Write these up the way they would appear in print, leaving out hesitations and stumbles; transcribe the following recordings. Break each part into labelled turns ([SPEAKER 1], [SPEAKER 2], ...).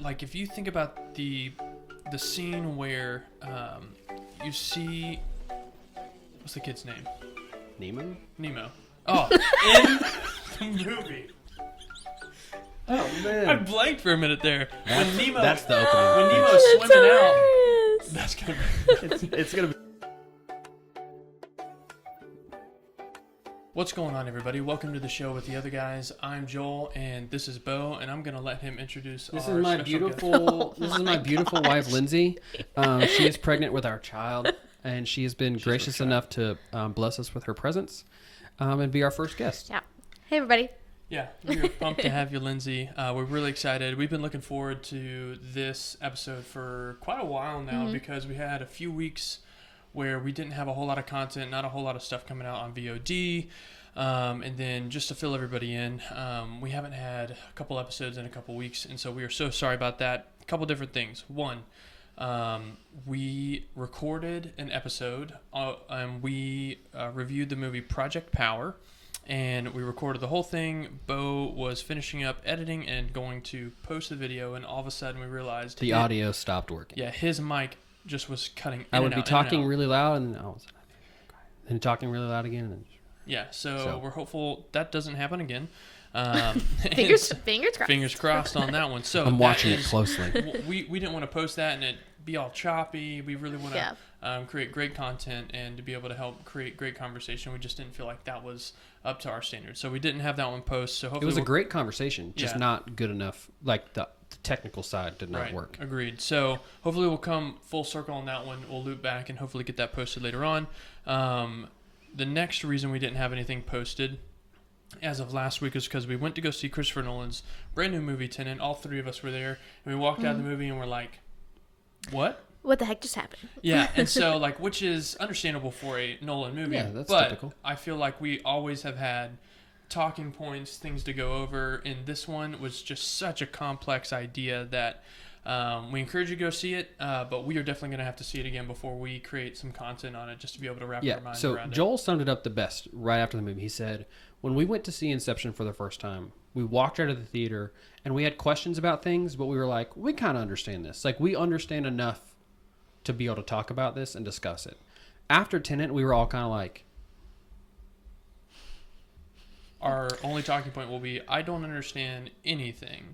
[SPEAKER 1] like if you think about the scene where you see, what's the kid's name? Nemo. Oh, in the movie.
[SPEAKER 2] Oh man!
[SPEAKER 1] I blanked for a minute there.
[SPEAKER 2] That's the opening.
[SPEAKER 1] When Nemo's swimming out,
[SPEAKER 3] Hilarious.
[SPEAKER 1] that's gonna be.
[SPEAKER 2] It's gonna be.
[SPEAKER 1] What's going on, everybody? Welcome to the show with the other guys. I'm Joel, and this is Bo, and I'm gonna let him introduce.
[SPEAKER 2] This
[SPEAKER 1] our
[SPEAKER 2] is my
[SPEAKER 1] special
[SPEAKER 2] beautiful.
[SPEAKER 1] guest.
[SPEAKER 2] This is my beautiful wife, Lindsey. She is pregnant with our child, and she has been gracious enough to bless us with her presence, and be our first guest.
[SPEAKER 3] Yeah. Hey, everybody.
[SPEAKER 1] Yeah, we're pumped to have you, Lindsey. We're really excited. We've been looking forward to this episode for quite a while now because we had a few weeks where we didn't have a whole lot of content, not a whole lot of stuff coming out on VOD. And then just to fill everybody in, we haven't had a couple episodes in a couple weeks, and so we are so sorry about that. A couple different things. One, we recorded an episode, and we reviewed the movie Project Power, and we recorded the whole thing. Bo was finishing up editing and going to post the video, and all of a sudden we realized
[SPEAKER 2] The audio stopped working.
[SPEAKER 1] Yeah, his mic just was cutting in
[SPEAKER 2] I would
[SPEAKER 1] and
[SPEAKER 2] be
[SPEAKER 1] out,
[SPEAKER 2] talking really loud, and then talking really loud again, and then.
[SPEAKER 1] Yeah, so we're hopeful that doesn't happen again.
[SPEAKER 3] Fingers crossed.
[SPEAKER 1] Fingers crossed on that one. So
[SPEAKER 2] I'm watching it closely.
[SPEAKER 1] We didn't want to post that and it be all choppy. We really want to create great content and to be able to help create great conversation. We just didn't feel like that was up to our standards. So we didn't have that one post. So hopefully
[SPEAKER 2] it was a great conversation, just not good enough. Like the technical side did not work.
[SPEAKER 1] Agreed. So hopefully we'll come full circle on that one. We'll loop back and hopefully get that posted later on. The next reason we didn't have anything posted as of last week is because we went to go see Christopher Nolan's brand new movie, Tenet. All three of us were there, and we walked out of the movie and we're like, what?
[SPEAKER 3] What the heck just happened?
[SPEAKER 1] Yeah, and so, like, which is understandable for a Nolan movie.
[SPEAKER 2] Yeah, that's
[SPEAKER 1] but
[SPEAKER 2] typical.
[SPEAKER 1] I feel like we always have had talking points, things to go over, and this one was just such a complex idea that we encourage you to go see it, but we are definitely going to have to see it again before we create some content on it just to be able to wrap our minds around it.
[SPEAKER 2] So Joel summed it up the best right after the movie. He said, when we went to see Inception for the first time, we walked out of the theater and we had questions about things, but we were like, we kind of understand this. Like, we understand enough to be able to talk about this and discuss it. After Tenet, we were all kind of like...
[SPEAKER 1] Our only talking point will be, I don't understand anything.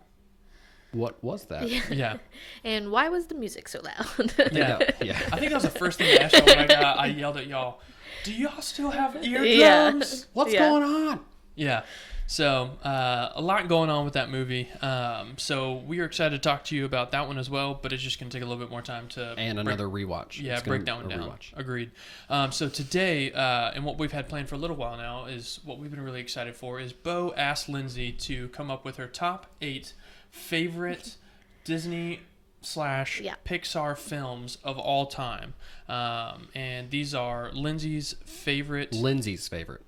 [SPEAKER 2] What was that?
[SPEAKER 1] Yeah.
[SPEAKER 3] And why was the music so loud?
[SPEAKER 2] Yeah.
[SPEAKER 1] I think that was the first thing I asked y'all when I yelled at y'all, do y'all still have eardrums?
[SPEAKER 3] Yeah.
[SPEAKER 2] What's going on?
[SPEAKER 1] Yeah. So, a lot going on with that movie. So, we are excited to talk to you about that one as well, but it's just going to take a little bit more time to...
[SPEAKER 2] And another rewatch.
[SPEAKER 1] Yeah, break that one down. Rewatch. Agreed. So, today, and what we've had planned for a little while now, is what we've been really excited for, is Bo asked Lindsey to come up with her top 8 favorite Disney / Pixar films of all time. And these are Lindsey's favorite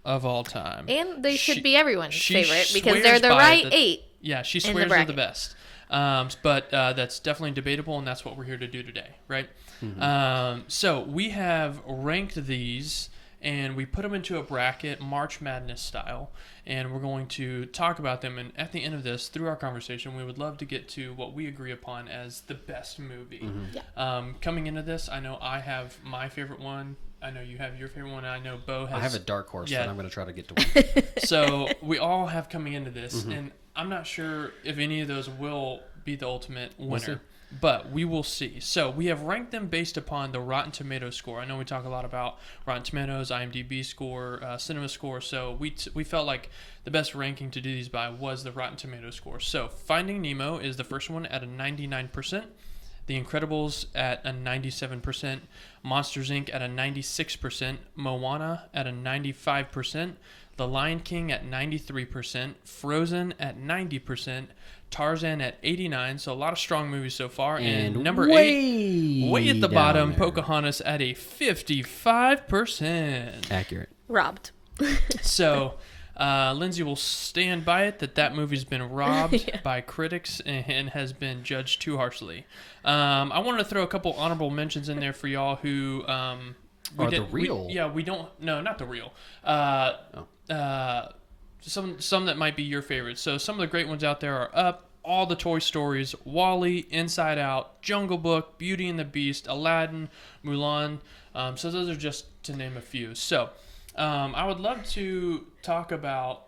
[SPEAKER 1] of all time.
[SPEAKER 3] And they should be everyone's favorite because they're the right 8.
[SPEAKER 1] Yeah, she swears they're the best. But that's definitely debatable, and that's what we're here to do today, right? Mm-hmm. So we have ranked these, and we put them into a bracket, March Madness style, and we're going to talk about them. And at the end of this, through our conversation, we would love to get to what we agree upon as the best movie.
[SPEAKER 2] Mm-hmm.
[SPEAKER 3] Yeah.
[SPEAKER 1] Coming into this, I know I have my favorite one. I know you have your favorite one. And I know Bo has...
[SPEAKER 2] I have a dark horse that I'm going to try to get to win.
[SPEAKER 1] So we all have coming into this, and I'm not sure if any of those will be the ultimate winner. But we will see. So we have ranked them based upon the Rotten Tomatoes score. I know we talk a lot about Rotten Tomatoes, IMDb score, Cinema score. So we felt like the best ranking to do these by was the Rotten Tomatoes score. So Finding Nemo is the first one at a 99%. The Incredibles at a 97%. Monsters, Inc. at a 96%. Moana at a 95%. The Lion King at 93%. Frozen at 90%. Tarzan at 89%, so a lot of strong movies so far. And number 8, way at the bottom, there. Pocahontas at a 55%.
[SPEAKER 2] Accurate.
[SPEAKER 3] Robbed.
[SPEAKER 1] So, Lindsey will stand by it that movie's been robbed by critics and has been judged too harshly. I wanted to throw a couple honorable mentions in there for y'all who...
[SPEAKER 2] the real?
[SPEAKER 1] We don't... No, not the real. Some that might be your favorites. So some of the great ones out there are Up, all the Toy Stories: Wall-E, Inside Out, Jungle Book, Beauty and the Beast, Aladdin, Mulan. So those are just to name a few. So I would love to talk about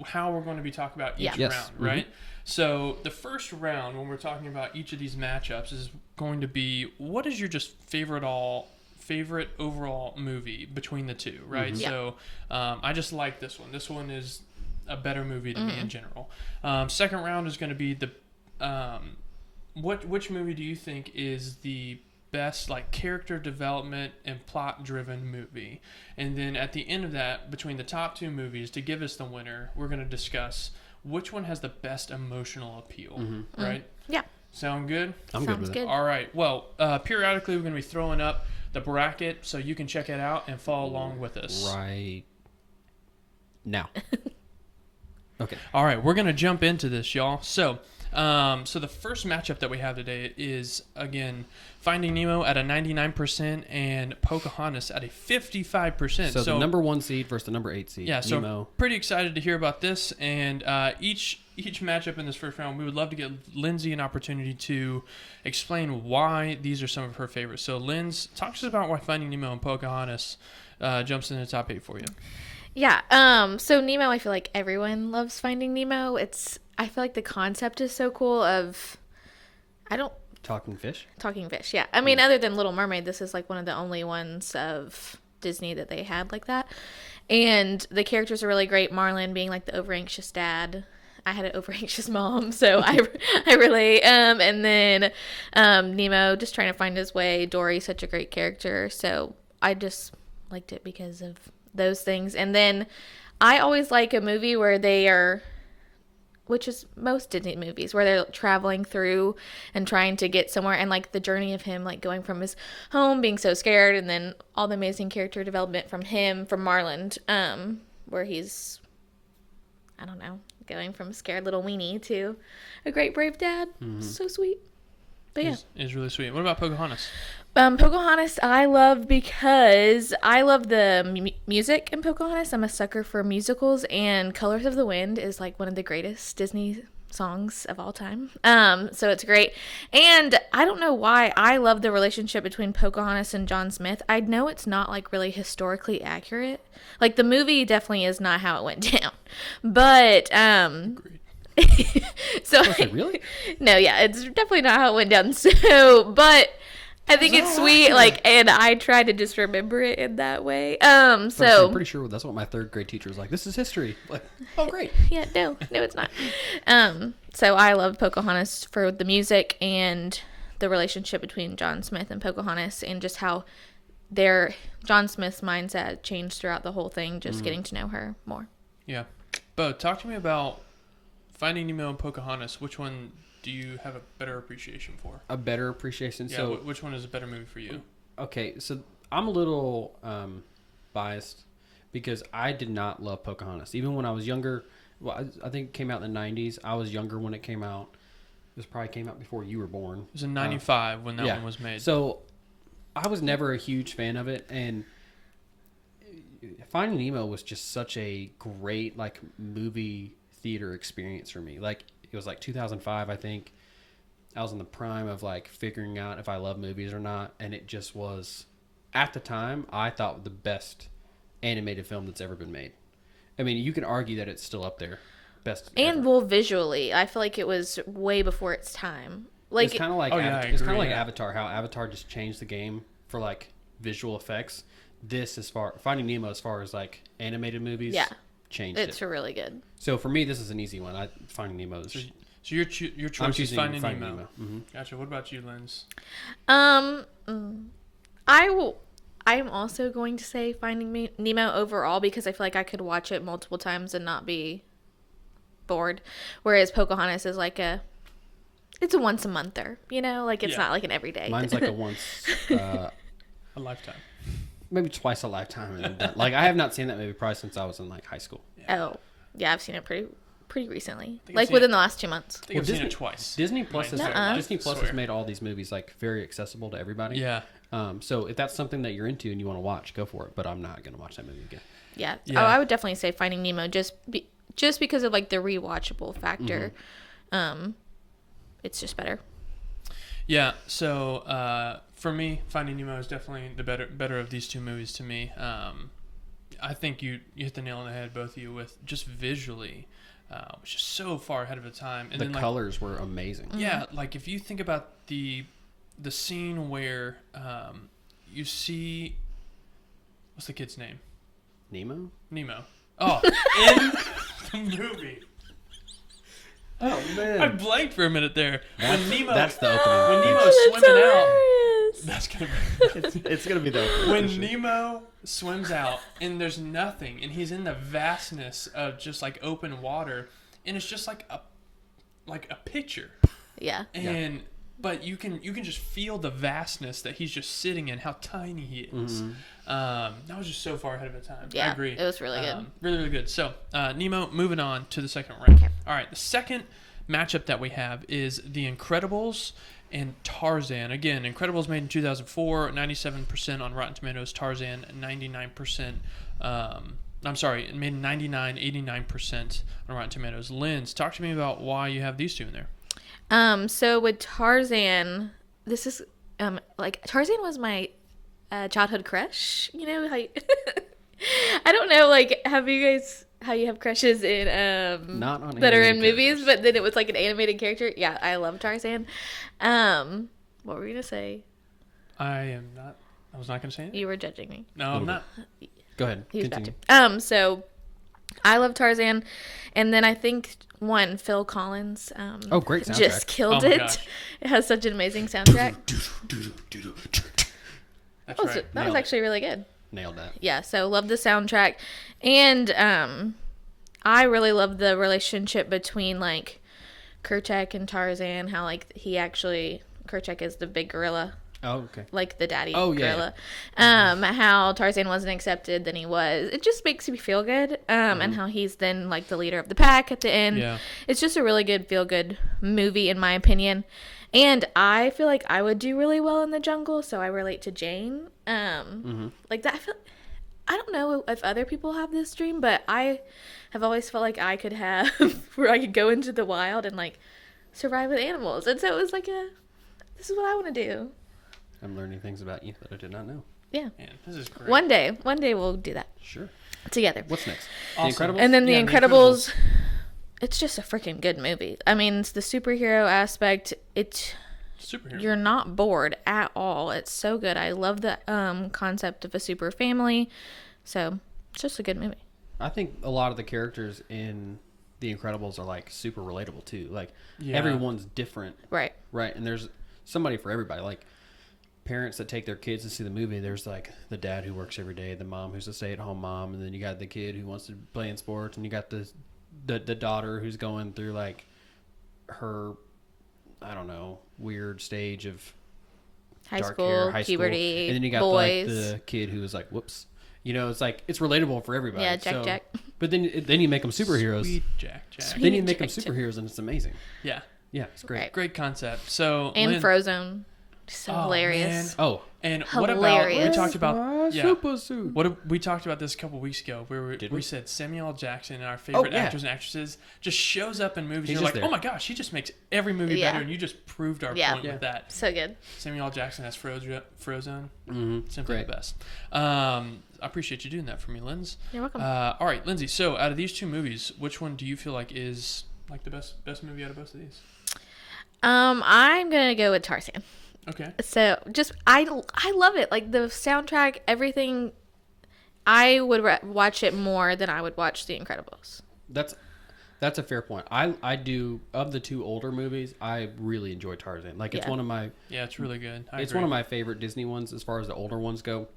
[SPEAKER 1] how we're going to be talking about each round, right? So the first round, when we're talking about each of these matchups, is going to be, what is your just favorite overall movie between the two, right? So I just like this one. This one is a better movie than me in general. Second round is going to be the which movie do you think is the best like character development and plot driven movie? And then at the end of that, between the top two movies, to give us the winner, we're going to discuss which one has the best emotional appeal, right?
[SPEAKER 3] Yeah.
[SPEAKER 1] Sound good?
[SPEAKER 2] I'm good with it.
[SPEAKER 1] All right. Well, periodically we're going to be throwing up the bracket so you can check it out and follow along with us.
[SPEAKER 2] Right now. Okay.
[SPEAKER 1] All right. We're going to jump into this, y'all. So the first matchup that we have today is, again, Finding Nemo at a 99% and Pocahontas at a 55%.
[SPEAKER 2] So the number 1 seed versus the number 8 seed.
[SPEAKER 1] Yeah, so
[SPEAKER 2] Nemo.
[SPEAKER 1] pretty excited to hear about this. And each matchup in this first round, we would love to get Lindsey an opportunity to explain why these are some of her favorites. So, Linz, talk to us about why Finding Nemo and Pocahontas jumps in the top 8 for you.
[SPEAKER 3] Yeah. So Nemo, I feel like everyone loves Finding Nemo. I feel like the concept is so cool of,
[SPEAKER 2] Talking fish?
[SPEAKER 3] Talking fish, yeah. I mean, other than Little Mermaid, this is like one of the only ones of Disney that they had like that. And the characters are really great. Marlin being like the overanxious dad. I had an overanxious mom, so I relate. And then Nemo just trying to find his way. Dory, such a great character. So I just liked it because of those things. And then I always like a movie where they are, which is most Disney movies, where they're traveling through and trying to get somewhere, and like the journey of him like going from his home being so scared, and then all the amazing character development from Marlin, where he's, I don't know, going from scared little weenie to a great brave dad. So sweet. But yeah,
[SPEAKER 1] it's really sweet. What about Pocahontas?
[SPEAKER 3] Pocahontas I love because I love the music in Pocahontas. I'm a sucker for musicals, and Colors of the Wind is like one of the greatest Disney songs of all time. So it's great. And I don't know why I love the relationship between Pocahontas and John Smith. I know it's not like really historically accurate. Like the movie definitely is not how it went down. But
[SPEAKER 1] Agreed.
[SPEAKER 3] so
[SPEAKER 2] Really?
[SPEAKER 3] No, yeah, it's definitely not how it went down. So, but I think it's sweet, like, and I try to just remember it in that way.
[SPEAKER 2] I'm pretty sure that's what my 3rd grade teacher was like. This is history. Like, oh, great.
[SPEAKER 3] Yeah, no, it's not. So I love Pocahontas for the music and the relationship between John Smith and Pocahontas, and just how John Smith's mindset changed throughout the whole thing, just getting to know her more.
[SPEAKER 1] Yeah. Bo, talk to me about Finding Nemo and Pocahontas. Which one do you have a better appreciation for?
[SPEAKER 2] A better appreciation?
[SPEAKER 1] Yeah,
[SPEAKER 2] so
[SPEAKER 1] which one is a better movie for you?
[SPEAKER 2] Okay, so I'm a little biased because I did not love Pocahontas. Even when I was younger, well, I think it came out in the 90s. I was younger when it came out. This probably came out before you were born.
[SPEAKER 1] It was in 95 when that one was made.
[SPEAKER 2] So I was never a huge fan of it, and Finding Nemo was just such a great like movie theater experience for me. Like it was like 2005, I think. I was in the prime of like figuring out if I love movies or not, and it just was, at the time, I thought the best animated film that's ever been made. I mean, you can argue that it's still up there, best.
[SPEAKER 3] And
[SPEAKER 2] ever.
[SPEAKER 3] well, visually, I feel like it was way before its time. Like
[SPEAKER 2] it's kind of like
[SPEAKER 1] it's
[SPEAKER 2] kind of like Avatar. How Avatar just changed the game for like visual effects. Finding Nemo, as far as like animated movies, changed
[SPEAKER 3] it's really good.
[SPEAKER 2] So for me, this is an easy one. Finding Nemo is.
[SPEAKER 1] So your choice is Finding Nemo.
[SPEAKER 2] Mm-hmm.
[SPEAKER 1] Gotcha. What about you, Linz?
[SPEAKER 3] I'm also going to say Finding Nemo overall, because I feel like I could watch it multiple times and not be bored. Whereas Pocahontas is like it's a once a monther, you know, like it's not like an everyday.
[SPEAKER 2] Mine's like a once
[SPEAKER 1] a lifetime.
[SPEAKER 2] Maybe twice a lifetime. And like I have not seen that movie probably since I was in like high school.
[SPEAKER 3] Oh, yeah, I've seen it pretty recently, like within the last 2 months.
[SPEAKER 1] I think I've seen it twice.
[SPEAKER 2] Disney Plus has made all these movies like very accessible to everybody.
[SPEAKER 1] Yeah.
[SPEAKER 2] So if that's something that you're into and you want to watch, go for it. But I'm not going to watch that movie again.
[SPEAKER 3] Yeah. Oh, I would definitely say Finding Nemo just because of like the rewatchable factor. it's just better.
[SPEAKER 1] Yeah. So for me, Finding Nemo is definitely the better of these two movies to me. I think you hit the nail on the head, both of you, with just visually, which is so far ahead of its time. And
[SPEAKER 2] the
[SPEAKER 1] then,
[SPEAKER 2] colors were amazing.
[SPEAKER 1] Yeah, like if you think about the scene where you see, what's the kid's name?
[SPEAKER 2] Nemo.
[SPEAKER 1] Oh, in the movie.
[SPEAKER 2] Oh man,
[SPEAKER 1] I blanked for a minute there. When Nemo,
[SPEAKER 2] that's the opening.
[SPEAKER 1] When Nemo's
[SPEAKER 3] That's
[SPEAKER 1] swimming out,
[SPEAKER 3] hilarious.
[SPEAKER 1] that's gonna be.
[SPEAKER 2] it's gonna be the opening.
[SPEAKER 1] When Nemo swims out and there's nothing, and he's in the vastness of just like open water, and it's just like a picture.
[SPEAKER 3] Yeah.
[SPEAKER 1] And but you can just feel the vastness that he's just sitting in, how tiny he is.
[SPEAKER 2] Mm-hmm.
[SPEAKER 1] That was just so far ahead of its time.
[SPEAKER 3] Yeah,
[SPEAKER 1] I agree.
[SPEAKER 3] it was really good.
[SPEAKER 1] Really, really good. So, Nemo, moving on to the second rank.
[SPEAKER 3] Okay.
[SPEAKER 1] All right, the second matchup that we have is The Incredibles and Tarzan. Again, Incredibles made in 2004, 97% on Rotten Tomatoes. Tarzan, 99%. I'm sorry, it made 89% on Rotten Tomatoes. Linz, talk to me about why you have these two in there.
[SPEAKER 3] So with Tarzan, this is like Tarzan was my childhood crush. You know how I don't know, like how you have crushes in
[SPEAKER 2] Not on
[SPEAKER 3] that are in
[SPEAKER 2] animated
[SPEAKER 3] movies,
[SPEAKER 2] characters.
[SPEAKER 3] but then it was like an animated character. Yeah, I love Tarzan. What were you gonna say?
[SPEAKER 1] I was not going to say it.
[SPEAKER 3] You were judging me.
[SPEAKER 1] No, I'm not.
[SPEAKER 2] Go ahead.
[SPEAKER 3] He was about
[SPEAKER 2] Continue.
[SPEAKER 3] to. So I love Tarzan, and then I think Phil Collins.
[SPEAKER 2] Oh, great soundtrack.
[SPEAKER 3] Just killed
[SPEAKER 1] Oh my
[SPEAKER 3] it.
[SPEAKER 1] gosh.
[SPEAKER 3] It has such an amazing soundtrack.
[SPEAKER 1] That's
[SPEAKER 3] That was,
[SPEAKER 1] right.
[SPEAKER 3] that was actually really good.
[SPEAKER 2] Nailed that.
[SPEAKER 3] Yeah, so love the soundtrack, and I really love the relationship between like Kerchak and Tarzan. How like Kerchak is the big gorilla,
[SPEAKER 2] Oh, okay.
[SPEAKER 3] like the daddy
[SPEAKER 2] Oh, yeah,
[SPEAKER 3] gorilla. How Tarzan wasn't accepted, then he was. It just makes me feel good. And how he's then like the leader of the pack at the end.
[SPEAKER 1] Yeah.
[SPEAKER 3] It's just a really good feel good movie in my opinion. And I feel like I would do really well in the jungle, so I relate to Jane. Like that. I don't know if other people have this dream, but I have always felt like I could have where I could go into the wild and like survive with animals. And so it was like this is what I want to do.
[SPEAKER 2] I'm learning things about you that I did not know.
[SPEAKER 3] Yeah.
[SPEAKER 1] Man, this is great.
[SPEAKER 3] One day we'll do that
[SPEAKER 2] Sure.
[SPEAKER 3] together.
[SPEAKER 2] What's next?
[SPEAKER 1] Awesome.
[SPEAKER 2] The Incredibles?
[SPEAKER 3] And then
[SPEAKER 1] Yeah,
[SPEAKER 3] The
[SPEAKER 1] The
[SPEAKER 3] Incredibles, it's just a freaking good movie. I mean, it's the superhero aspect.
[SPEAKER 1] Superhero.
[SPEAKER 3] You're not bored at all. It's so good. I love the concept of a super family. So it's just a good movie.
[SPEAKER 2] I think a lot of the characters in The Incredibles are like super relatable too. Like
[SPEAKER 1] Yeah.
[SPEAKER 2] everyone's different,
[SPEAKER 3] Right.
[SPEAKER 2] right? And there's somebody for everybody. Like parents that take their kids to see the movie. There's like the dad who works every day, the mom who's a stay-at-home mom, and then you got the kid who wants to play in sports, and you got the daughter who's going through like her, I don't know, weird stage of
[SPEAKER 3] High
[SPEAKER 2] dark
[SPEAKER 3] school,
[SPEAKER 2] hair, high
[SPEAKER 3] puberty,
[SPEAKER 2] school. And then you got
[SPEAKER 3] boys.
[SPEAKER 2] like the kid who was like, whoops. You know, it's like it's relatable for everybody.
[SPEAKER 3] Yeah, Jack.
[SPEAKER 2] But then you make them superheroes.
[SPEAKER 1] Sweet Jack.
[SPEAKER 3] Sweet.
[SPEAKER 2] Then you make them
[SPEAKER 3] Jack.
[SPEAKER 2] superheroes, and it's amazing.
[SPEAKER 1] Yeah.
[SPEAKER 2] Yeah, it's great.
[SPEAKER 3] Right.
[SPEAKER 1] Great concept. So
[SPEAKER 3] And
[SPEAKER 1] Lynn,
[SPEAKER 3] Frozen. So
[SPEAKER 1] Oh,
[SPEAKER 3] hilarious.
[SPEAKER 1] man.
[SPEAKER 2] Oh,
[SPEAKER 1] And what about we
[SPEAKER 3] Hilarious.
[SPEAKER 1] talked about? Yeah.
[SPEAKER 2] super suit.
[SPEAKER 1] We talked about this a couple weeks ago, where
[SPEAKER 2] Did
[SPEAKER 1] we
[SPEAKER 2] we?
[SPEAKER 1] said Samuel L. Jackson and our favorite
[SPEAKER 2] yeah.
[SPEAKER 1] actors and actresses just shows up in movies.
[SPEAKER 2] He's
[SPEAKER 1] And you're
[SPEAKER 2] just
[SPEAKER 1] like,
[SPEAKER 2] there.
[SPEAKER 1] oh my gosh, he just makes every movie
[SPEAKER 3] Yeah.
[SPEAKER 1] better, and you just proved our
[SPEAKER 3] Yeah.
[SPEAKER 1] point with that.
[SPEAKER 3] So good.
[SPEAKER 1] Samuel L. Jackson has Frozen.
[SPEAKER 2] Mm-hmm.
[SPEAKER 1] Simply
[SPEAKER 2] Great.
[SPEAKER 1] the best. I appreciate you doing that for me, Linz.
[SPEAKER 3] You're welcome.
[SPEAKER 1] All right, Lindsay. So out of these two movies, which one do you feel like is like the best movie out of both of these?
[SPEAKER 3] I'm gonna go with Tarzan.
[SPEAKER 1] Okay.
[SPEAKER 3] So just I love it. Like the soundtrack, everything. I would watch it more than I would watch The Incredibles.
[SPEAKER 2] That's a fair point. I do of the two older movies. I really enjoy Tarzan. Like it's
[SPEAKER 3] Yeah.
[SPEAKER 2] one of my
[SPEAKER 1] Yeah, it's really good. I
[SPEAKER 2] it's
[SPEAKER 1] agree.
[SPEAKER 2] one of my favorite Disney ones as far as the older ones go.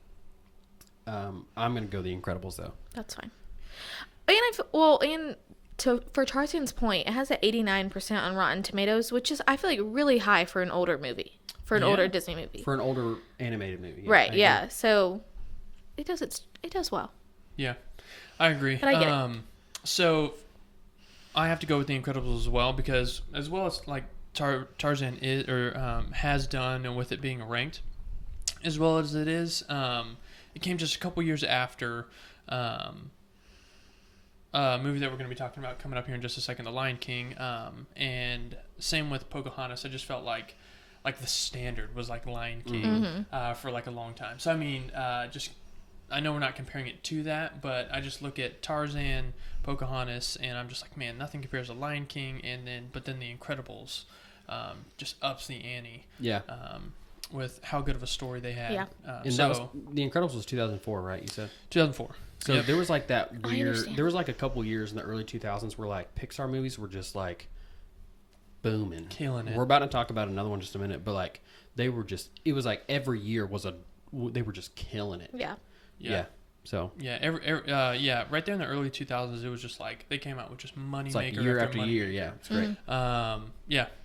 [SPEAKER 2] I'm gonna go The Incredibles though.
[SPEAKER 3] That's fine. For Tarzan's point, it has an 89% on Rotten Tomatoes, which is I feel like really high for an older movie, for an
[SPEAKER 1] Yeah.
[SPEAKER 3] older Disney movie.
[SPEAKER 2] For an older animated movie. Yeah,
[SPEAKER 3] Right?
[SPEAKER 2] I agree.
[SPEAKER 3] Yeah. So it does well.
[SPEAKER 1] Yeah, I agree.
[SPEAKER 3] But I get it.
[SPEAKER 1] So I have to go with The Incredibles as well, because as well as like Tarzan is has done, and with it being ranked as well as it is, it came just a couple years after movie that we're going to be talking about coming up here in just a second, The Lion King, and same with Pocahontas. I just felt like the standard was like Lion King for like a long time. So I mean, I know we're not comparing it to that, but I just look at Tarzan, Pocahontas, and I'm just like, man, nothing compares to Lion King, but then The Incredibles just ups the ante.
[SPEAKER 2] Yeah.
[SPEAKER 1] With how good of a story they had.
[SPEAKER 3] Yeah.
[SPEAKER 2] And The Incredibles was 2004, right? You said
[SPEAKER 1] 2004.
[SPEAKER 2] So there was like that weird.
[SPEAKER 3] understand.
[SPEAKER 2] There was like a couple years in the early 2000s where like Pixar movies were just like booming,
[SPEAKER 1] killing it.
[SPEAKER 2] We're about to talk about another one in just a minute, but like they were just. It was like every year they were just killing it.
[SPEAKER 3] Yeah.
[SPEAKER 2] So
[SPEAKER 1] right there in the early 2000s, it was just like they came out with just money
[SPEAKER 2] it's like
[SPEAKER 1] maker
[SPEAKER 2] year
[SPEAKER 1] after
[SPEAKER 2] after
[SPEAKER 1] money
[SPEAKER 2] year.
[SPEAKER 1] maker.
[SPEAKER 2] Yeah, it's great.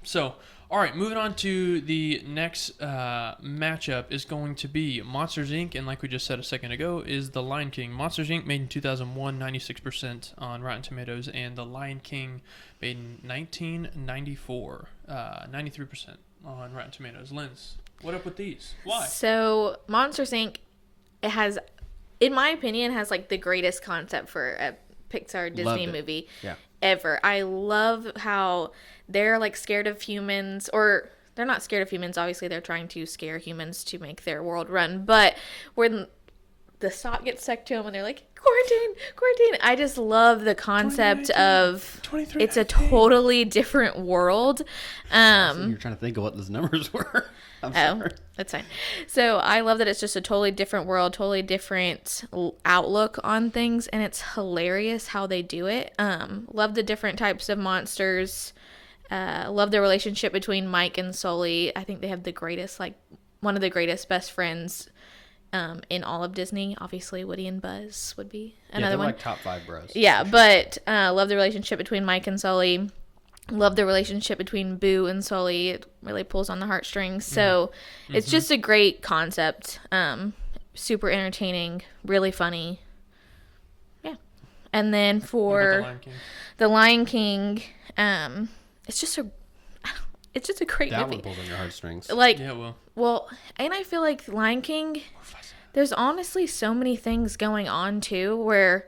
[SPEAKER 1] So, all right, moving on to the next matchup is going to be Monsters Inc. And like we just said a second ago, is The Lion King. Monsters Inc. made in 2001, 96% on Rotten Tomatoes, and The Lion King made in 1994, 93% on Rotten Tomatoes. Linz, what up with these? Why?
[SPEAKER 3] So Monsters Inc. It has, in my opinion, has like the greatest concept for a Pixar Disney movie ever. I love how they're like scared of humans, or they're not scared of humans. Obviously, they're trying to scare humans to make their world run. But when the sock gets stuck to them and they're like, quarantine. I just love the concept of it's a totally different world.
[SPEAKER 2] You're trying to think of what those numbers were. I'm sorry.
[SPEAKER 3] That's fine. So I love that it's just a totally different world, totally different outlook on things, and it's hilarious how they do it. Love the different types of monsters. Love the relationship between Mike and Sully. I think they have the greatest, like one of the greatest best friends in all of Disney. Obviously, Woody and Buzz would be another one.
[SPEAKER 2] Like top 5 bros.
[SPEAKER 3] Yeah, but love the relationship between Mike and Sully. Love the relationship between Boo and Sully. It really pulls on the heartstrings. So it's just a great concept. Super entertaining, really funny. Yeah. And then for The Lion King, it's just a great
[SPEAKER 2] that
[SPEAKER 3] movie.
[SPEAKER 2] One pulls on your heartstrings.
[SPEAKER 3] Like,
[SPEAKER 1] Yeah,
[SPEAKER 3] well, and I feel like Lion King, there's honestly so many things going on too, where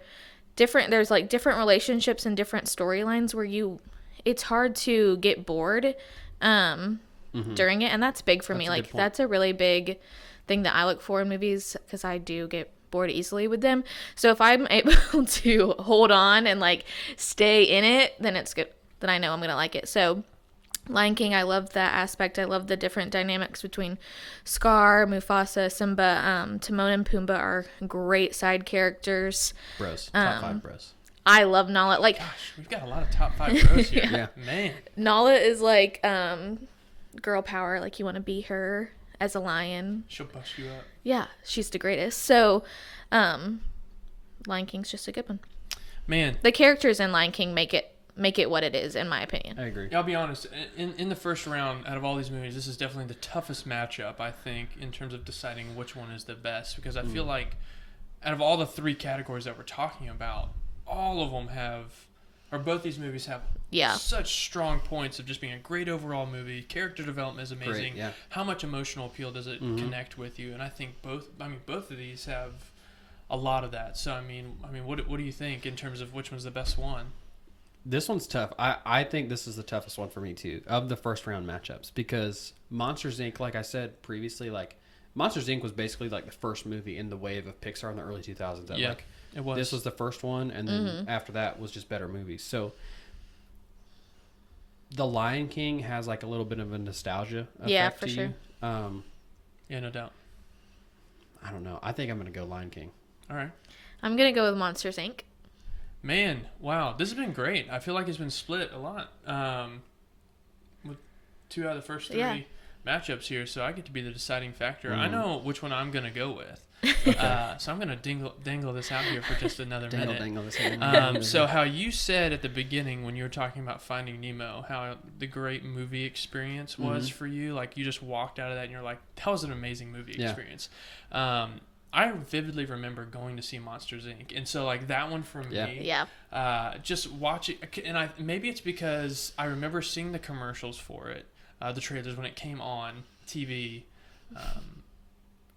[SPEAKER 3] there's like different relationships and different storylines where it's hard to get bored during it, and that's big for me. Like that's a really big thing that I look for in movies, because I do get bored easily with them. So if I'm able to hold on and like stay in it, then it's good. Then I know I'm gonna like it. So Lion King, I love that aspect. I love the different dynamics between Scar, Mufasa, Simba. Timon and Pumbaa are great side characters.
[SPEAKER 2] Bros. Top 5 bros.
[SPEAKER 3] I love Nala. Like,
[SPEAKER 1] gosh, we've got a lot of top 5 bros here.
[SPEAKER 2] Yeah.
[SPEAKER 1] Man.
[SPEAKER 3] Nala is like girl power. Like, you want to be her as a lion.
[SPEAKER 1] She'll bust you up.
[SPEAKER 3] Yeah, she's the greatest. So, Lion King's just a good one.
[SPEAKER 1] Man.
[SPEAKER 3] The characters in Lion King make it what it is, in my opinion.
[SPEAKER 2] I agree.
[SPEAKER 1] I'll be honest. In the first round, out of all these movies, this is definitely the toughest matchup, I think, in terms of deciding which one is the best. Because I feel like out of all the 3 categories that we're talking about, all of them both these movies have such strong points of just being a great overall movie. Character development is amazing.
[SPEAKER 2] Great, yeah.
[SPEAKER 1] How much emotional appeal does it connect with you? And I think both of these have a lot of that. So I mean, what do you think in terms of which one's the best one?
[SPEAKER 2] This one's tough. I think this is the toughest one for me too, of the first round matchups, because Monsters Inc., like I said previously, like Monsters Inc. was basically like the first movie in the wave of Pixar in the early 2000s. That, like,
[SPEAKER 1] it was.
[SPEAKER 2] This was the first one, and then after that was just better movies. So The Lion King has like a little bit of a nostalgia effect
[SPEAKER 3] for
[SPEAKER 2] to
[SPEAKER 3] sure.
[SPEAKER 2] you.
[SPEAKER 1] Yeah, no doubt.
[SPEAKER 2] I don't know. I think I'm going to go Lion King.
[SPEAKER 1] All right.
[SPEAKER 3] I'm going to go with Monsters, Inc.
[SPEAKER 1] Man, wow. This has been great. I feel like it's been split a lot with 2 out of the first 3 matchups here, so I get to be the deciding factor. I know which one I'm going to go with. So I'm going to dangle this out here for just another minute.
[SPEAKER 2] Dangle this
[SPEAKER 1] So how you said at the beginning when you were talking about Finding Nemo, how the great movie experience was for you, like you just walked out of that and you're like, that was an amazing movie experience. I vividly remember going to see Monsters Inc. And so like that one for me, just watching, and maybe it's because I remember seeing the commercials for it, the trailers when it came on TV,